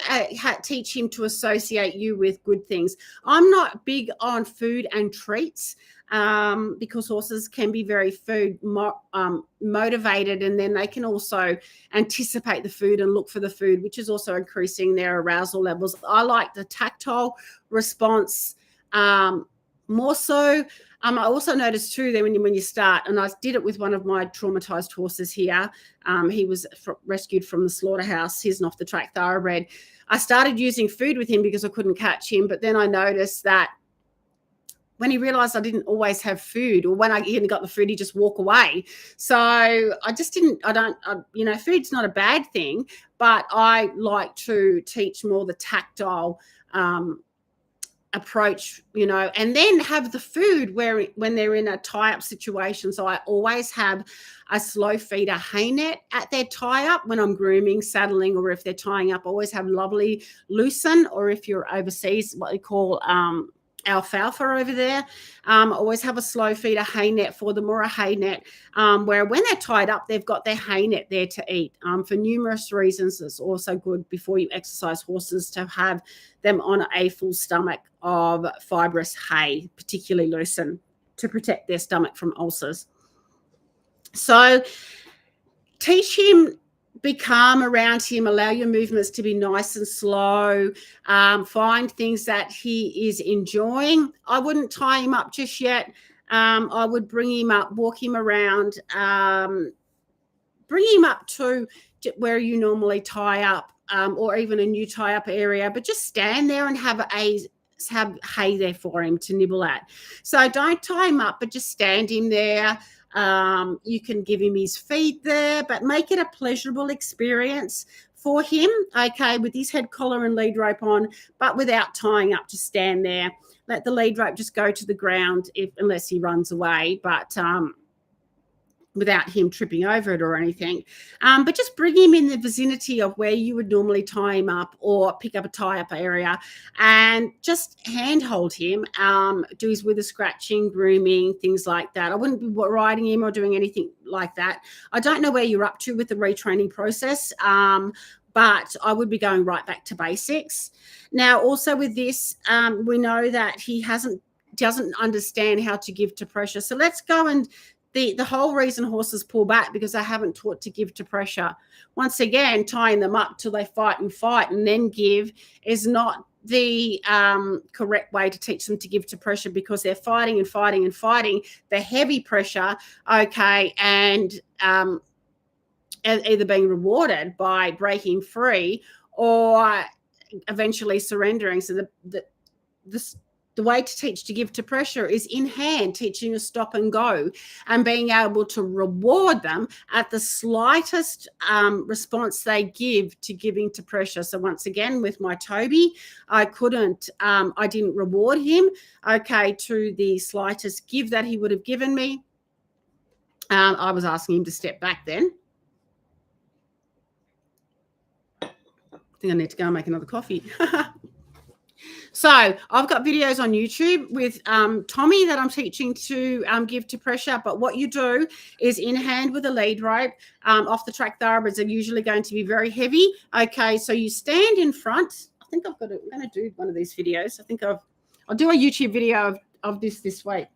teach him to associate you with good things. I'm not big on food and treats because horses can be very food motivated, and then they can also anticipate the food and look for the food, which is also increasing their arousal levels. I like the tactile response more so. I also noticed too that when you start, and I did it with one of my traumatized horses here. He was rescued from the slaughterhouse. He's an off the track thoroughbred. I started using food with him because I couldn't catch him, but then I noticed that when he realized I didn't always have food, or when I even got the food, he'd just walk away. So I just didn't, food's not a bad thing, but I like to teach more the tactile approach, and then have the food when they're in a tie-up situation. So I always have a slow feeder hay net at their tie-up when I'm grooming, saddling, or if they're tying up, I always have lovely lucerne, or if you're overseas, what they call alfalfa over there. Always have a slow feeder hay net for them, or a hay net where when they're tied up, they've got their hay net there to eat. For numerous reasons, it's also good before you exercise horses to have them on a full stomach of fibrous hay, particularly lucerne, to protect their stomach from ulcers. So teach him, be calm around him, allow your movements to be nice and slow, find things that he is enjoying. I wouldn't tie him up just yet. I would bring him up, walk him around, bring him up to where you normally tie up, or even a new tie-up area, but just stand there and have hay there for him to nibble at. So don't tie him up, but just stand him there. You can give him his feed there, but make it a pleasurable experience for him, okay, with his head collar and lead rope on, but without tying up. Just stand there. Let the lead rope just go to the ground unless he runs away. But without him tripping over it or anything. But just bring him in the vicinity of where you would normally tie him up or pick up a tie-up area and just handhold him, do his wither scratching, grooming, things like that. I wouldn't be riding him or doing anything like that. I don't know where you're up to with the retraining process, but I would be going right back to basics. Now, also with this, we know that he doesn't understand how to give to pressure. So let's go and the whole reason horses pull back because they haven't taught to give to pressure. Once again, tying them up till they fight and then give is not the correct way to teach them to give to pressure, because they're fighting the heavy pressure, okay, and either being rewarded by breaking free or eventually surrendering. So the way to teach to give to pressure is in hand, teaching a stop and go and being able to reward them at the slightest response they give to giving to pressure. So once again, with my Toby, I didn't reward him, okay, to the slightest give that he would have given me. I was asking him to step back then. I think I need to go and make another coffee. So I've got videos on YouTube with Tommy that I'm teaching to give to pressure. But what you do is in hand with a lead rope. Off the track thoroughbreds are usually going to be very heavy. Okay, so you stand in front. I think I'm going to do one of these videos. I think I'll do a YouTube video of this week.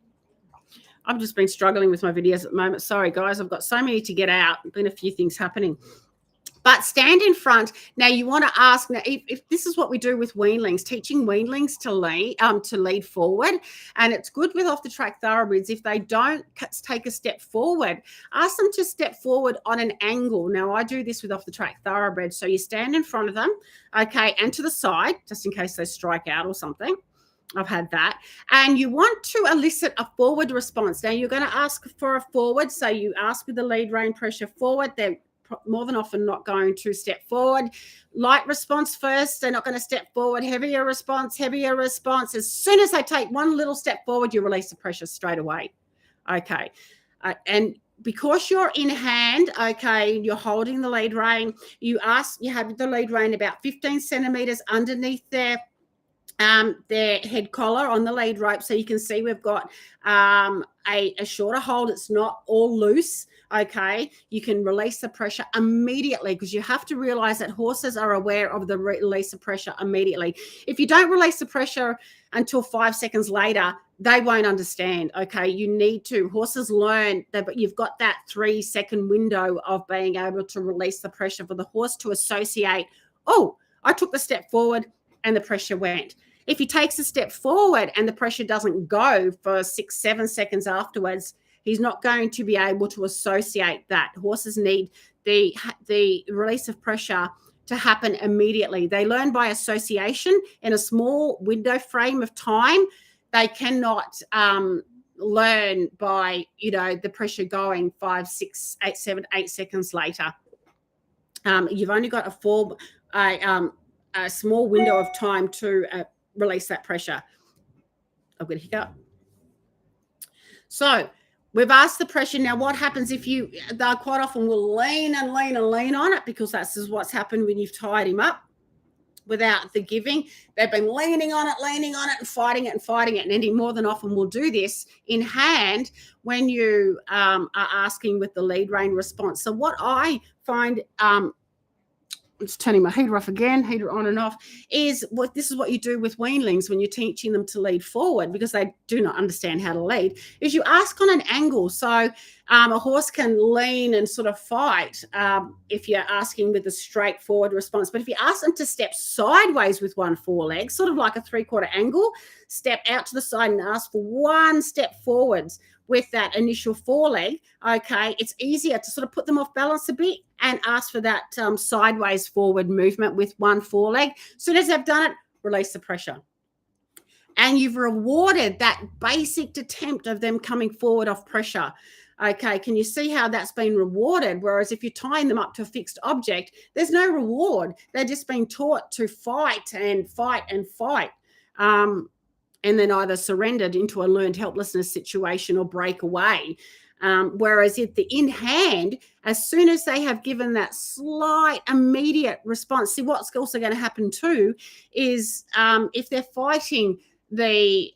I've just been struggling with my videos at the moment. Sorry, guys. I've got so many to get out. Been a few things happening. But stand in front. Now, you want to ask, now, if this is what we do with weanlings, teaching weanlings to lead forward. And it's good with off the track thoroughbreds. If they don't take a step forward, ask them to step forward on an angle. Now, I do this with off the track thoroughbreds. So you stand in front of them, okay, and to the side, just in case they strike out or something. I've had that. And you want to elicit a forward response. Now, you're going to ask for a forward. So you ask with the lead rein pressure forward. They're more than often not going to step forward. Light response first. They're not going to step forward. Heavier response. As soon as they take one little step forward, you release the pressure straight away. Okay. And because you're in hand, okay, you're holding the lead rein, you have the lead rein about 15 centimeters underneath their head collar on the lead rope. So you can see we've got a shorter hold. It's not all loose. Okay, you can release the pressure immediately, because you have to realize that horses are aware of the release of pressure immediately. If you don't release the pressure until 5 seconds later, they won't understand. Okay, you need to. Horses learn that, but you've got that 3 second window of being able to release the pressure for the horse to associate, oh, I took the step forward and the pressure went. If he takes a step forward and the pressure doesn't go for 6, 7 seconds afterwards, he's not going to be able to associate that. Horses need the release of pressure to happen immediately. They learn by association in a small window frame of time. They cannot learn by, the pressure going 5, 6, 8, 7, 8 seconds later. You've only got a small window of time to release that pressure. I've got a hiccup. So we've asked the pressure. Now, what happens if they quite often will lean on it, because that's just what's happened when you've tied him up without the giving. They've been leaning on it and fighting it. And Andy more than often will do this in hand when you are asking with the lead rein response. So what I find, I'm just turning my heater off again, heater on and off, this is what you do with weanlings when you're teaching them to lead forward, because they do not understand how to lead, is you ask on an angle. So a horse can lean and sort of fight if you're asking with a straightforward response. But if you ask them to step sideways with one foreleg, sort of like a 3/4 angle, step out to the side and ask for one step forwards with that initial foreleg, okay, it's easier to sort of put them off balance a bit and ask for that sideways forward movement with one foreleg. As soon as they've done it, release the pressure. And you've rewarded that basic attempt of them coming forward off pressure. Okay, can you see how that's been rewarded? Whereas if you're tying them up to a fixed object, there's no reward. They're just being taught to fight and fight. And then either surrendered into a learned helplessness situation or break away. Whereas if the in hand, as soon as they have given that slight immediate response, see what's also going to happen too is if they're fighting the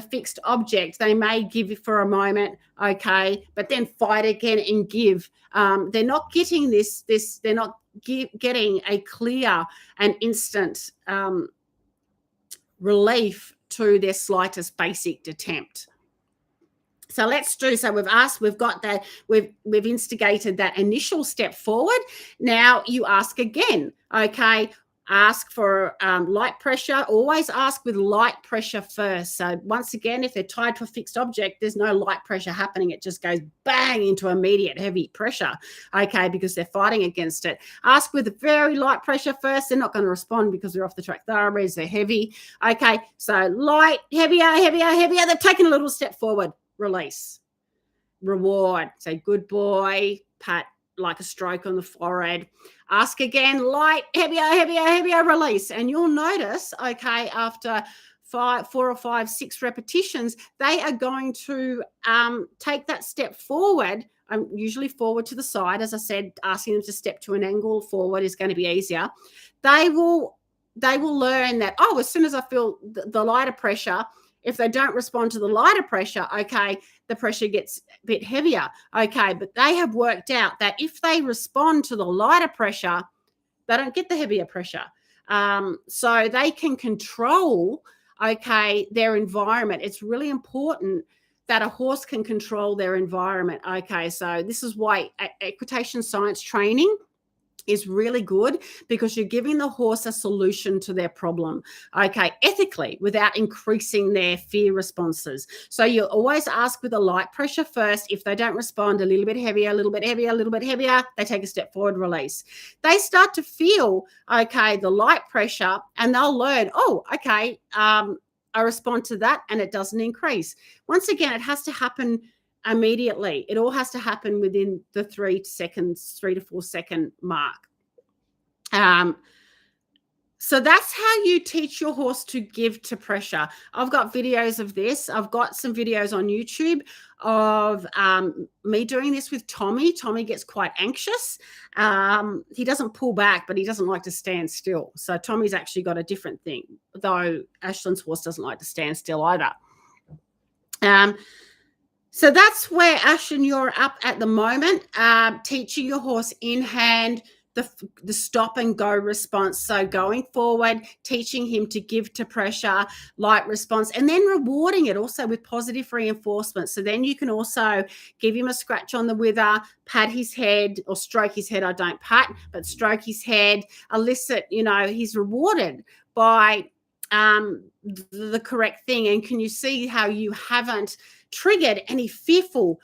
fixed object, they may give for a moment, okay, but then fight again and give. They're not getting this. They're not getting a clear and instant relief to their slightest basic attempt. So let's do, so we've got that, we've instigated that initial step forward. Now you ask again, okay, ask for light pressure. Always ask with light pressure first. So once again, if they're tied to a fixed object, there's no light pressure happening. It just goes bang into immediate heavy pressure, okay, because they're fighting against it. Ask with very light pressure first. They're not going to respond because they're off the track thoroughbreds. They're heavy, okay. So light, heavier, heavier, heavier. They've taken a little step forward. Release, reward, say good boy, pat like a stroke on the forehead. Ask again, light, heavier, heavier, heavier, release. And you'll notice, okay, after 4 or 5, 6 repetitions, they are going to take that step forward, usually forward to the side. As I said, asking them to step to an angle forward is going to be easier. They will learn that, oh, as soon as I feel the lighter pressure, if they don't respond to the lighter pressure, okay, the pressure gets a bit heavier, okay, but they have worked out that if they respond to the lighter pressure, they don't get the heavier pressure. So they can control, okay, their environment. It's really important that a horse can control their environment, okay. So this is why equitation science training is really good, because you're giving the horse a solution to their problem, okay, ethically, without increasing their fear responses. So you always ask with a light pressure first. If they don't respond, a little bit heavier, a little bit heavier, a little bit heavier, they take a step forward, release. They start to feel, okay, the light pressure, and they'll learn, oh, okay, I respond to that and it doesn't increase. Once again, it has to happen immediately. It all has to happen within the 3 to 4 second mark. So that's how you teach your horse to give to pressure. I've got videos of this. I've got some videos on YouTube of me doing this with Tommy. Tommy gets quite anxious. He doesn't pull back, but he doesn't like to stand still. So Tommy's actually got a different thing, though Ashlyn's horse doesn't like to stand still either. So that's where, Ashlyn, you're up at the moment, teaching your horse in hand the stop and go response. So going forward, teaching him to give to pressure, light response, and then rewarding it also with positive reinforcement. So then you can also give him a scratch on the wither, pat his head, or stroke his head. I don't pat, but stroke his head, elicit, he's rewarded by the correct thing. And can you see how you haven't triggered any fearful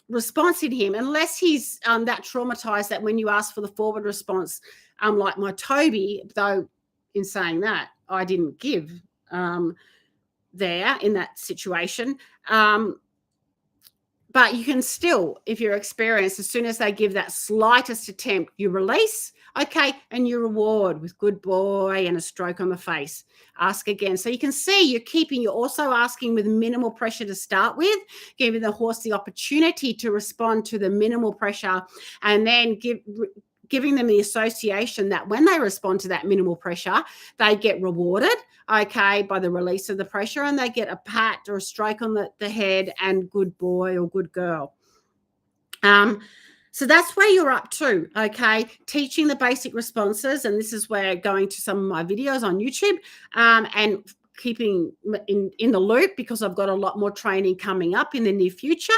response in him, unless he's that traumatized that when you ask for the forward response, like my Toby, though in saying that, I didn't give there in that situation. But you can still, if you're experienced, as soon as they give that slightest attempt, you release, okay, and you reward with good boy and a stroke on the face. Ask again. So you can see you're also asking with minimal pressure to start with, giving the horse the opportunity to respond to the minimal pressure, and then giving them the association that when they respond to that minimal pressure, they get rewarded, okay, by the release of the pressure, and they get a pat or a stroke on the head and good boy or good girl. So that's where you're up to, okay, teaching the basic responses. And this is where going to some of my videos on YouTube and keeping in the loop, because I've got a lot more training coming up in the near future.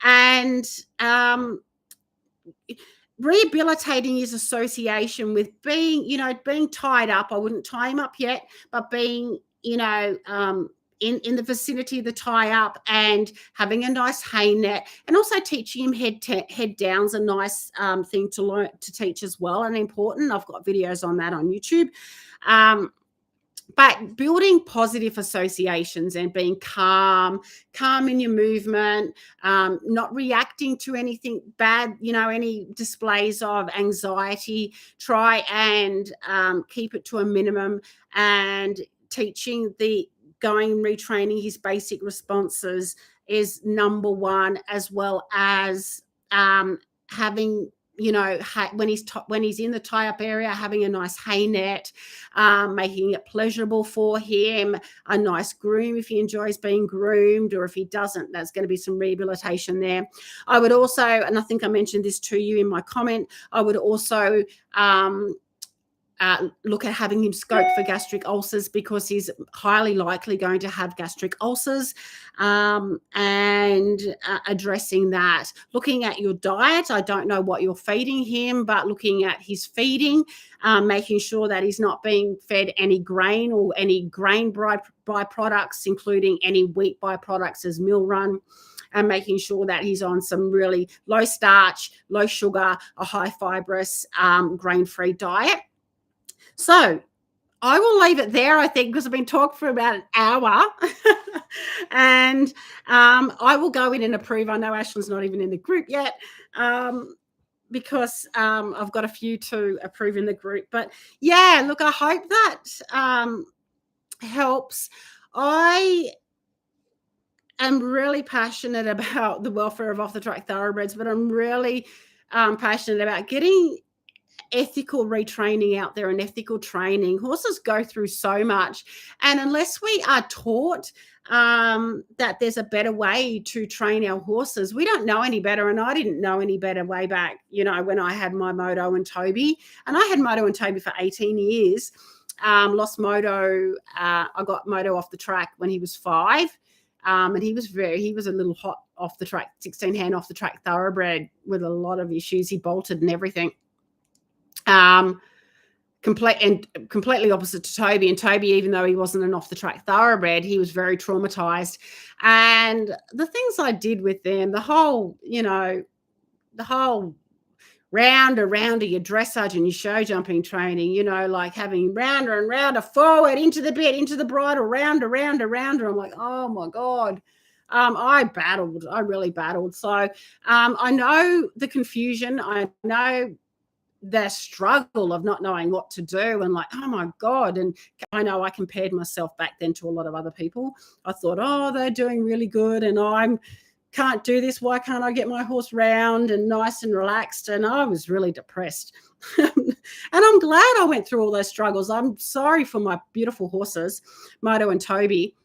And rehabilitating his association with being tied up. I wouldn't tie him up yet, but being, in the vicinity of the tie up and having a nice hay net, and also teaching him head down's a nice thing to learn to teach as well, and important. I've got videos on that on YouTube. But building positive associations and being calm in your movement, not reacting to anything bad, any displays of anxiety. Try and keep it to a minimum, and teaching retraining his basic responses is number one, as well as having, you know, when he's in the tie-up area, having a nice hay net, making it pleasurable for him, a nice groom if he enjoys being groomed, or if he doesn't, there's going to be some rehabilitation there. I would also, and I think I mentioned this to you in my comment, I would also look at having him scoped for gastric ulcers, because he's highly likely going to have gastric ulcers, and addressing that. Looking at your diet, I don't know what you're feeding him, but looking at his feeding, making sure that he's not being fed any grain or any grain byproducts, including any wheat byproducts as meal run, and making sure that he's on some really low starch, low sugar, a high fibrous, grain-free diet. So I will leave it there, I think, because I've been talking for about an hour. And I will go in and approve. I know Ashlyn's not even in the group yet, because I've got a few to approve in the group. But, yeah, look, I hope that helps. I am really passionate about the welfare of off-the-track thoroughbreds, but I'm really passionate about getting ethical retraining out there and ethical training. Horses go through so much, and unless we are taught that there's a better way to train our horses, we don't know any better. And I didn't know any better way back, you know, when I had my Moto and Toby, and I had Moto and Toby for 18 years. Lost Moto, I got Moto off the track when he was 5. And he was a little hot off the track, 16 hand off the track thoroughbred with a lot of issues. He bolted and everything. Completely opposite to Toby. And Toby, even though he wasn't an off the track thoroughbred, he was very traumatized. And the things I did with them, the whole rounder your dressage and your show jumping training, you know, like having rounder and rounder forward into the bit, into the bridle, rounder. I'm like, oh my God. I really battled. So I know the confusion. I know the struggle of not knowing what to do, and like, oh my God. And I know I compared myself back then to a lot of other people. I thought, oh, they're doing really good and I can't do this. Why can't I get my horse round and nice and relaxed? And I was really depressed. And I'm glad I went through all those struggles. I'm sorry for my beautiful horses, Moto and Toby,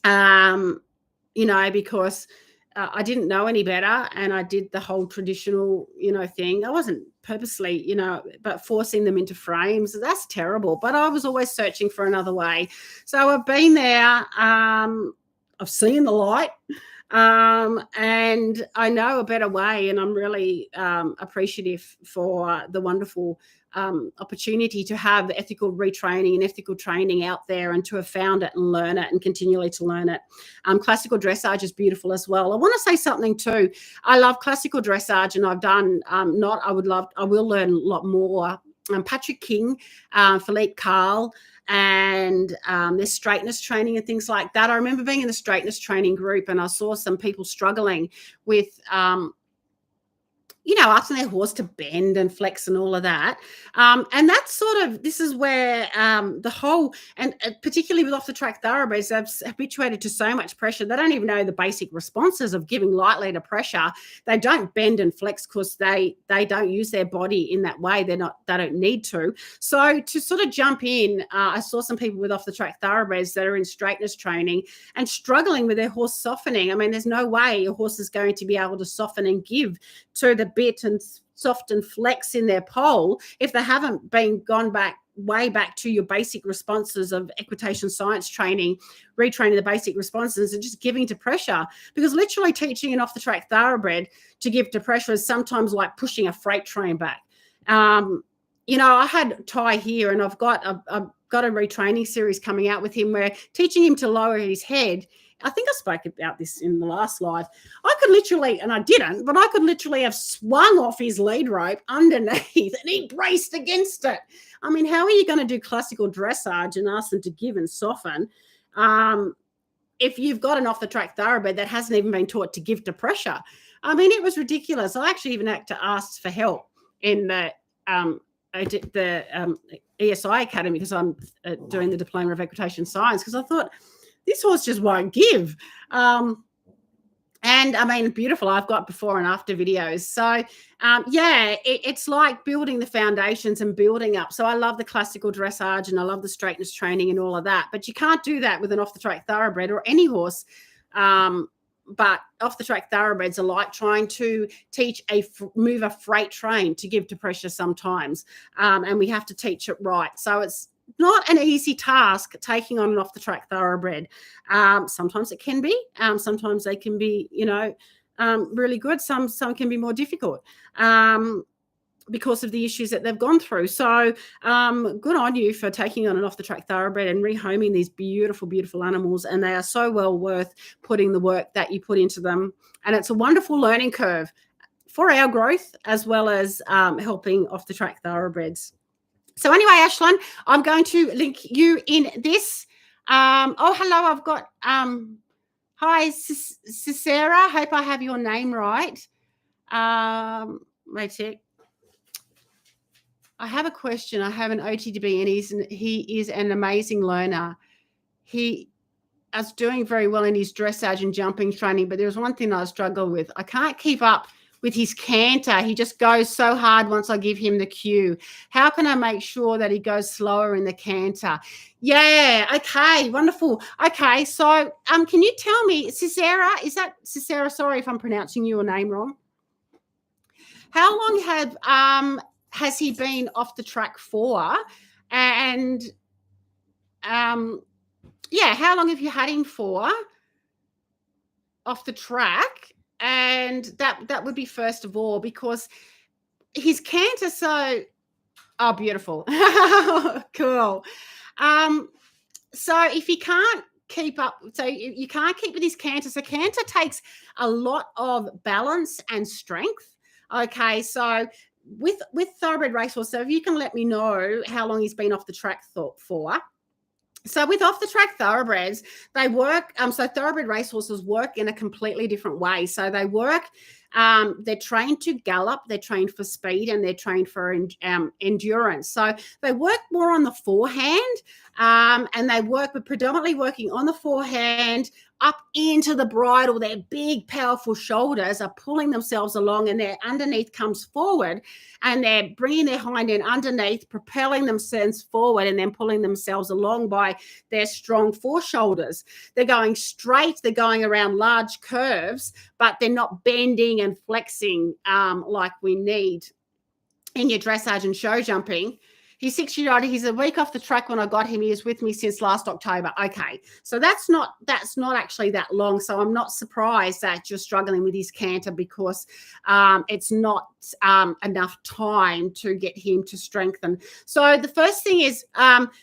you know, because I didn't know any better, and I did the whole traditional, you know, thing. I wasn't purposely, you know, but forcing them into frames, that's terrible. But I was always searching for another way. So I've been there. I've seen the light, and I know a better way, and I'm really appreciative for the wonderful opportunity to have the ethical retraining and ethical training out there, and to have found it and learn it and continually to learn it. Classical dressage is beautiful as well. I want to say something too. I love classical dressage, and I've done I will learn a lot more. Patrick King, Philippe Carl, and there's straightness training and things like that. I remember being in the straightness training group, and I saw some people struggling with you know, asking their horse to bend and flex and all of that. And that's sort of, this is where the whole, and particularly with off the track thoroughbreds, they're habituated to so much pressure. They don't even know the basic responses of giving lightly to pressure. They don't bend and flex because they don't use their body in that way. They don't need to. So to sort of jump in, I saw some people with off the track thoroughbreds that are in straightness training and struggling with their horse softening. I mean, there's no way your horse is going to be able to soften and give to the bit and soft and flex in their pole if they haven't been gone back way back to your basic responses of equitation science training, retraining the basic responses and just giving to pressure. Because literally teaching an off the track thoroughbred to give to pressure is sometimes like pushing a freight train back. You know, I had Ty here, and I've got a retraining series coming out with him where teaching him to lower his head. I think I spoke about this in the last live. I could literally, and I didn't, but I could literally have swung off his lead rope underneath and he braced against it. I mean, how are you going to do classical dressage and ask them to give and soften if you've got an off-the-track thoroughbred that hasn't even been taught to give to pressure? I mean, it was ridiculous. I actually even had to ask for help in the ESI Academy because I'm doing the Diploma of Equitation Science, because I thought, this horse just won't give. And I mean, beautiful. I've got before and after videos. So, yeah, it's like building the foundations and building up. So I love the classical dressage and I love the straightness training and all of that. But you can't do that with an off-the-track thoroughbred or any horse. But off-the-track thoroughbreds are like trying to teach move a freight train to give to pressure sometimes. And we have to teach it right. So it's not an easy task taking on an off-the-track thoroughbred. Sometimes it can be. Sometimes they can be, really good. Some can be more difficult because of the issues that they've gone through. So good on you for taking on an off-the-track thoroughbred and rehoming these beautiful, beautiful animals. And they are so well worth putting the work that you put into them. And it's a wonderful learning curve for our growth as well as helping off-the-track thoroughbreds. So anyway, Ashlyn, I'm going to link you in this. Oh, hello. I've got, hi, Cicera. Hope I have your name right. Wait a sec. I have a question. I have an Ottb and he is an amazing learner. He is doing very well in his dressage and jumping training, but there's one thing I struggle with. I can't keep up with his canter. He just goes so hard once I give him the cue. How can I make sure that he goes slower in the canter? Yeah, okay, wonderful. Okay, so can you tell me, Cicera, is that Cicera? Sorry if I'm pronouncing your name wrong. How long has he been off the track for? And yeah, how long have you had him for off the track? And that would be first of all, because his canter, oh, beautiful. Cool. So if you can't keep up, so you can't keep with his canter. So canter takes a lot of balance and strength. Okay, so with thoroughbred racehorse, so if you can let me know how long he's been off the track for. So with off-the-track thoroughbreds, they work, so thoroughbred racehorses work in a completely different way. So they work, they're trained to gallop, they're trained for speed, and they're trained for endurance. So they work more on the forehand, and they work, but predominantly working on the forehand up into the bridle. Their big, powerful shoulders are pulling themselves along, and their underneath comes forward, and they're bringing their hind end underneath, propelling themselves forward, and then pulling themselves along by their strong foreshoulders. They're going straight, they're going around large curves, but they're not bending and flexing like we need in your dressage and show jumping. He's 6-year-old. He's a week off the track when I got him. He is with me since last October. Okay, so that's not actually that long. So I'm not surprised that you're struggling with his canter, because it's not enough time to get him to strengthen. So the first thing is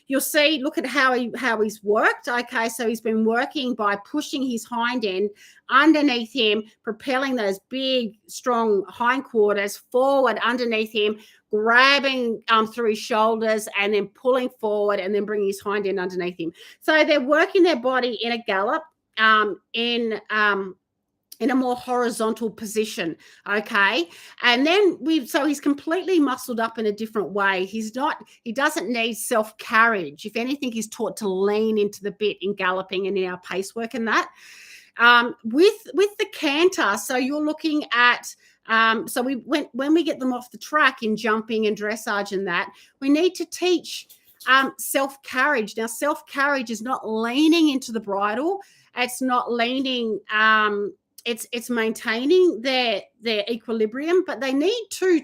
you'll see, look at how he's worked. Okay, so he's been working by pushing his hind end underneath him, propelling those big, strong hindquarters forward underneath him, grabbing through his shoulders and then pulling forward and then bringing his hind end underneath him. So they're working their body in a gallop in a more horizontal position, okay? And then so he's completely muscled up in a different way. He doesn't need self-carriage. If anything, he's taught to lean into the bit in galloping and in our pace work and that. With the canter, so you're looking at, so when we get them off the track in jumping and dressage and that, we need to teach self-carriage. Now, self-carriage is not leaning into the bridle. It's not leaning, it's maintaining their equilibrium, but they need to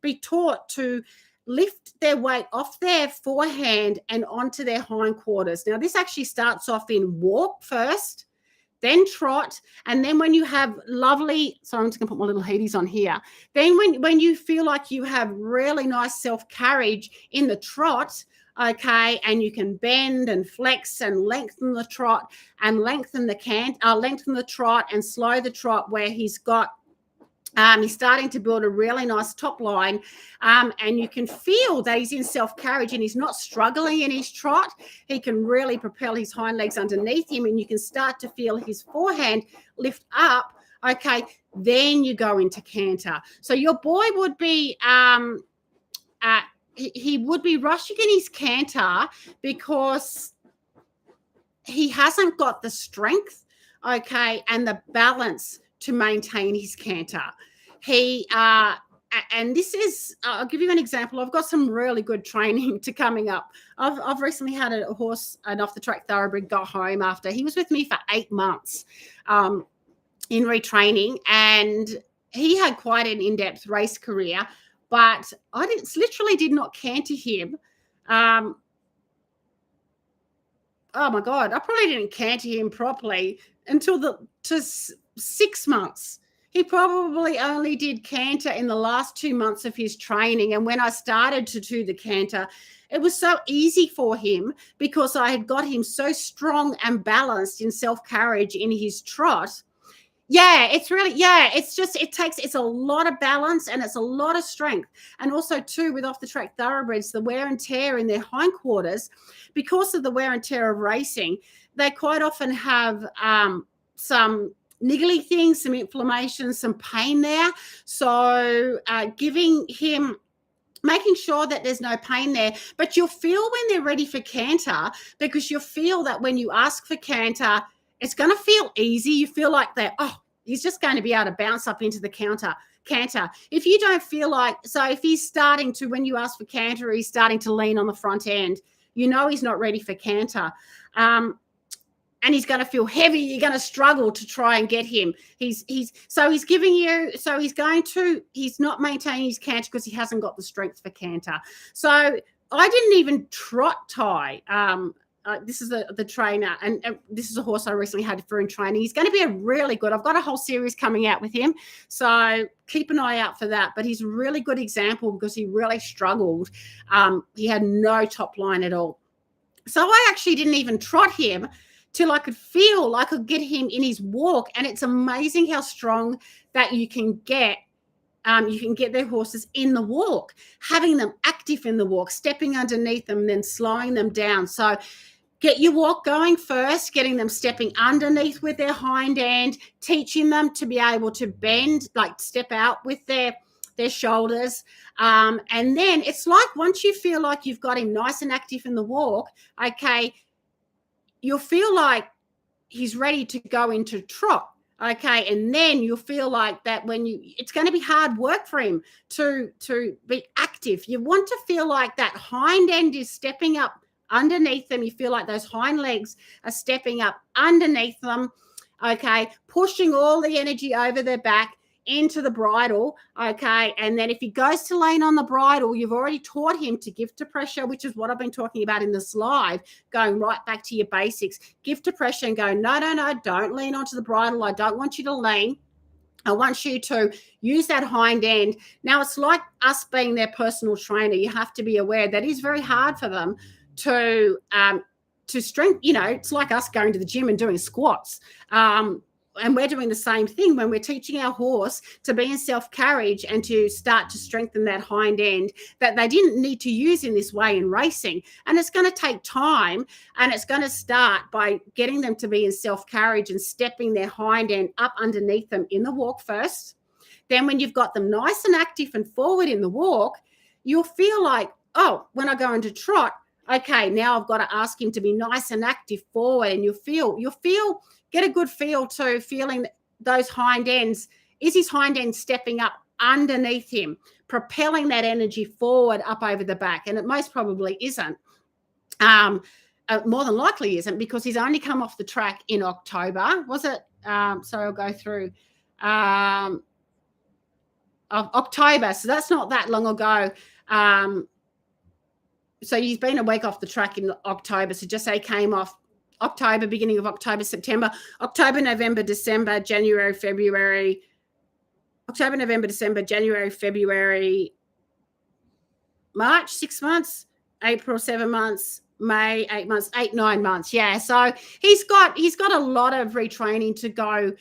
be taught to lift their weight off their forehand and onto their hindquarters. Now, this actually starts off in walk first, then trot, and then when you have lovely, sorry, I'm just going to put my little heaties on here. Then when you feel like you have really nice self-carriage in the trot, okay, and you can bend and flex and lengthen the trot and lengthen the trot and slow the trot where he's got, he's starting to build a really nice top line, and you can feel that he's in self-carriage and he's not struggling in his trot. He can really propel his hind legs underneath him, and you can start to feel his forehand lift up. Okay, then you go into canter. So your boy would be, he would be rushing in his canter because he hasn't got the strength, okay, and the balance to maintain his canter. He and this is, I'll give you an example. I've got some really good training to coming up. I've recently had a horse, an off the track thoroughbred, got home after he was with me for 8 months in retraining, and he had quite an in-depth race career, but I literally did not canter him. Oh my God, I probably didn't canter him properly until 6 months. He probably only did canter in the last 2 months of his training. And when I started to do the canter, it was so easy for him because I had got him so strong and balanced in self-carriage in his trot. Yeah, it's really, it's a lot of balance and it's a lot of strength. And also too, with off the track thoroughbreds, the wear and tear in their hindquarters, because of the wear and tear of racing, they quite often have some niggly things, some inflammation, some pain there. So making sure that there's no pain there, but you'll feel when they're ready for canter, because you'll feel that when you ask for canter, it's going to feel easy. You feel like he's just going to be able to bounce up into the canter. If you don't feel like, so if he's starting to, when you ask for canter, he's starting to lean on the front end, you know he's not ready for canter. And he's going to feel heavy. You're going to struggle to try and get him. He's not maintaining his canter because he hasn't got the strength for canter. So I didn't even trot tie. This is the trainer, and this is a horse I recently had for in training. He's going to be a really good. I've got a whole series coming out with him, so keep an eye out for that. But he's a really good example because he really struggled. He had no top line at all. So I actually didn't even trot him till I could feel I could get him in his walk. And it's amazing how strong that you can get their horses in the walk, having them active in the walk, stepping underneath them, then slowing them down. So get your walk going first, getting them stepping underneath with their hind end, teaching them to be able to bend, like step out with their shoulders. And then it's like once you feel like you've got him nice and active in the walk, okay, you'll feel like he's ready to go into trot. Okay, and then you'll feel like that it's going to be hard work for him to be active. You want to feel like that hind end is stepping up underneath them. You feel like those hind legs are stepping up underneath them, okay, pushing all the energy over their back into the bridle, okay, and then if he goes to lean on the bridle, you've already taught him to give to pressure, which is what I've been talking about in this live, going right back to your basics. Give to pressure and go, no, don't lean onto the bridle. I don't want you to lean. I want you to use that hind end. Now, it's like us being their personal trainer. You have to be aware that it's very hard for them to strength. It's like us going to the gym and doing squats. And we're doing the same thing when we're teaching our horse to be in self-carriage and to start to strengthen that hind end that they didn't need to use in this way in racing. And it's going to take time, and it's going to start by getting them to be in self-carriage and stepping their hind end up underneath them in the walk first. Then when you've got them nice and active and forward in the walk, you'll feel like, oh, when I go into trot, okay, now I've got to ask him to be nice and active forward, and get a good feel to feeling those hind ends. Is his hind end stepping up underneath him, propelling that energy forward up over the back? And it most probably isn't. More than likely isn't, because he's only come off the track in October. Was it? Sorry, I'll go through. Of October. So that's not that long ago. So he's been a week off the track in October. So just say he came off October, beginning of October, September, October, November, December, January, February, October, November, December, January, February, March, 6 months, April, 7 months, May, 8 months, 9 months. Yeah. So he's got a lot of retraining to go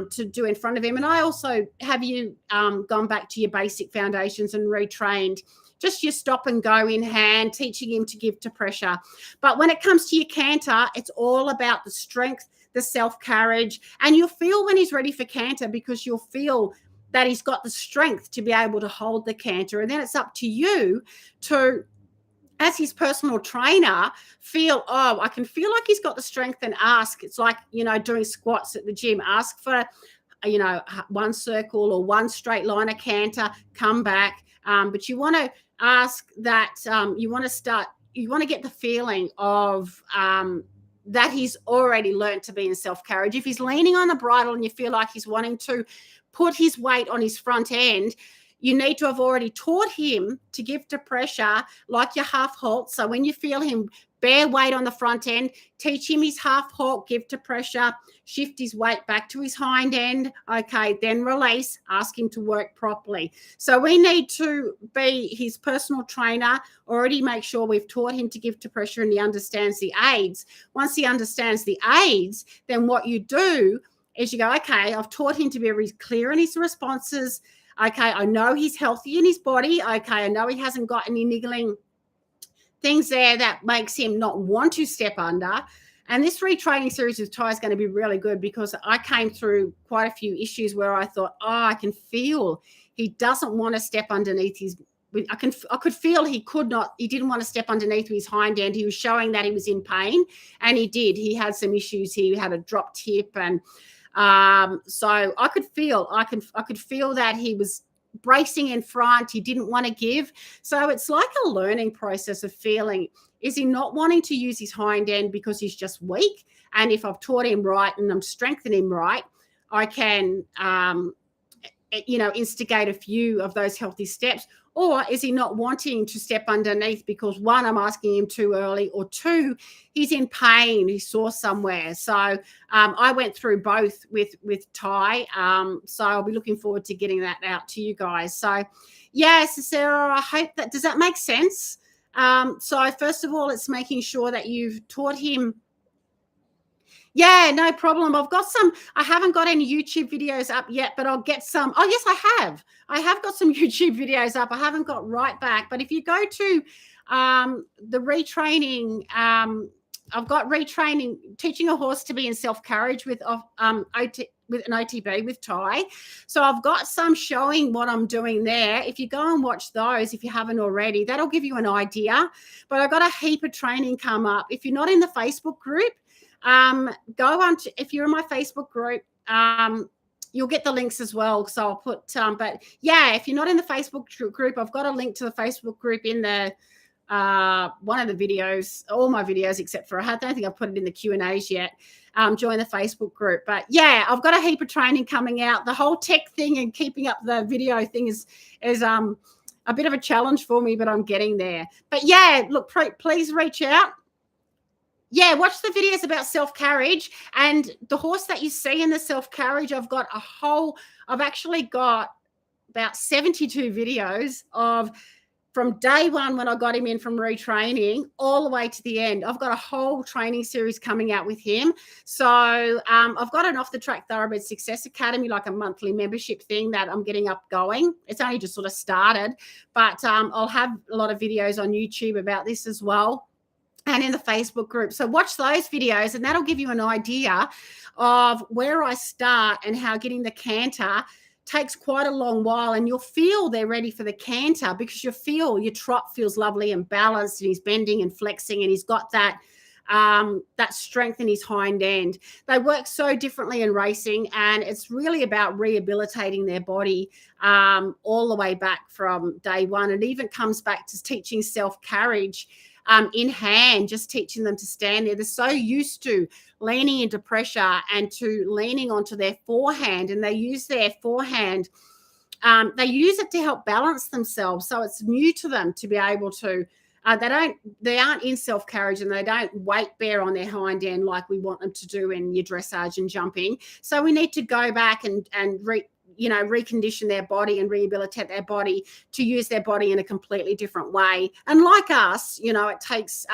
to do in front of him. And I also have you gone back to your basic foundations and retrained just your stop and go in hand, teaching him to give to pressure. But when it comes to your canter, it's all about the strength, the self-carriage, and you'll feel when he's ready for canter, because you'll feel that he's got the strength to be able to hold the canter. And then it's up to you to, as his personal trainer, feel, I can feel like he's got the strength, and ask. It's like, doing squats at the gym. Ask for one circle or one straight line of canter, come back. But you want to ask that, you want to get the feeling of that he's already learned to be in self-carriage. If he's leaning on the bridle and you feel like he's wanting to put his weight on his front end, you need to have already taught him to give to pressure like your half halt. So when you feel him bear weight on the front end, teach him his half halt, give to pressure, shift his weight back to his hind end. Okay, then release, ask him to work properly. So we need to be his personal trainer, already make sure we've taught him to give to pressure and he understands the aids. Once he understands the aids, then what you do is you go, okay, I've taught him to be very clear in his responses. Okay, I know he's healthy in his body. Okay, I know he hasn't got any niggling things there that makes him not want to step under. And this retraining series with Ty is going to be really good because I came through quite a few issues where I thought, I can feel he doesn't want to step underneath his. I could feel he didn't want to step underneath his hind end. He was showing that he was in pain, and he did. He had some issues. He had a dropped hip, and so I could feel that he was bracing in front. He didn't want to give. So it's like a learning process of feeling, is he not wanting to use his hind end because he's just weak? And if I've taught him right and I'm strengthening him right, I can, instigate a few of those healthy steps. Or is he not wanting to step underneath because, one, I'm asking him too early, or two, he's in pain, he's sore somewhere. So I went through both with Ty. So I'll be looking forward to getting that out to you guys. So, yes, Sarah, I hope that, does that make sense? So first of all, it's making sure that you've taught him. Yeah, no problem. I haven't got any YouTube videos up yet, but I'll get some. Oh, yes, I have. I have got some YouTube videos up. I haven't got right back. But if you go to the retraining, I've got retraining, teaching a horse to be in self-carriage with an Ottb with Ty. So I've got some showing what I'm doing there. If you go and watch those, if you haven't already, that'll give you an idea. But I've got a heap of training come up. If you're not in the Facebook group, go on to, if you're in my Facebook group, you'll get the links as well. So I'll put, but yeah, if you're not in the Facebook group, I've got a link to the Facebook group in the, one of the videos, all my videos, except for, I don't think I've put it in the Q&As yet. Join the Facebook group. But yeah, I've got a heap of training coming out. The whole tech thing and keeping up the video thing is a bit of a challenge for me, but I'm getting there. But yeah, look, please reach out. Yeah, watch the videos about self-carriage, and the horse that you see in the self-carriage, I've actually got about 72 videos of from day one when I got him in from retraining all the way to the end. I've got a whole training series coming out with him. So I've got an Off The Track Thoroughbred Success Academy, like a monthly membership thing that I'm getting up going. It's only just sort of started, but I'll have a lot of videos on YouTube about this as well, and in the Facebook group. So watch those videos, and that'll give you an idea of where I start and how getting the canter takes quite a long while, and you'll feel they're ready for the canter because you feel your trot feels lovely and balanced, and he's bending and flexing, and he's got that strength in his hind end. They work so differently in racing, and it's really about rehabilitating their body all the way back from day one. It even comes back to teaching self-carriage in hand, just teaching them to stand there. They're so used to leaning into pressure and to leaning onto their forehand, and they use their forehand. They use it to help balance themselves. So it's new to them to be able to, they aren't in self-carriage, and they don't weight bear on their hind end like we want them to do in your dressage and jumping. So we need to go back and recondition their body and rehabilitate their body to use their body in a completely different way. And like us, it takes,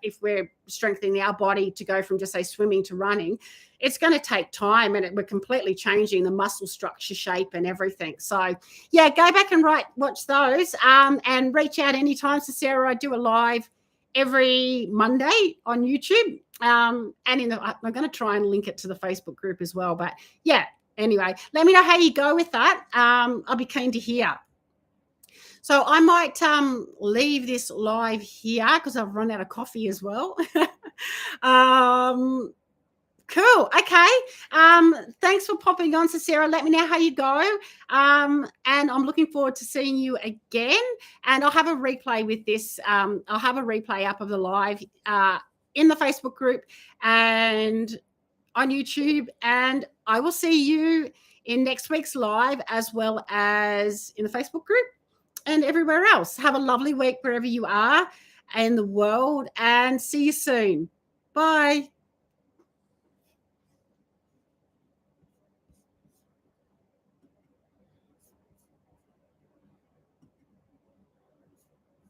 if we're strengthening our body to go from just say swimming to running, it's going to take time, and we're completely changing the muscle structure, shape, and everything. So yeah, go back and watch those, and reach out anytime. So Sarah, I do a live every Monday on YouTube, and I'm going to try and link it to the Facebook group as well. But yeah, anyway, let me know how you go with that. I'll be keen to hear. So I might leave this live here because I've run out of coffee as well. Cool. Okay. Thanks for popping on, so Sarah. Let me know how you go. And I'm looking forward to seeing you again. And I'll have a replay with this. I'll have a replay up of the live in the Facebook group and on YouTube. And I will see you in next week's live, as well as in the Facebook group and everywhere else. Have a lovely week wherever you are in the world, and see you soon. Bye.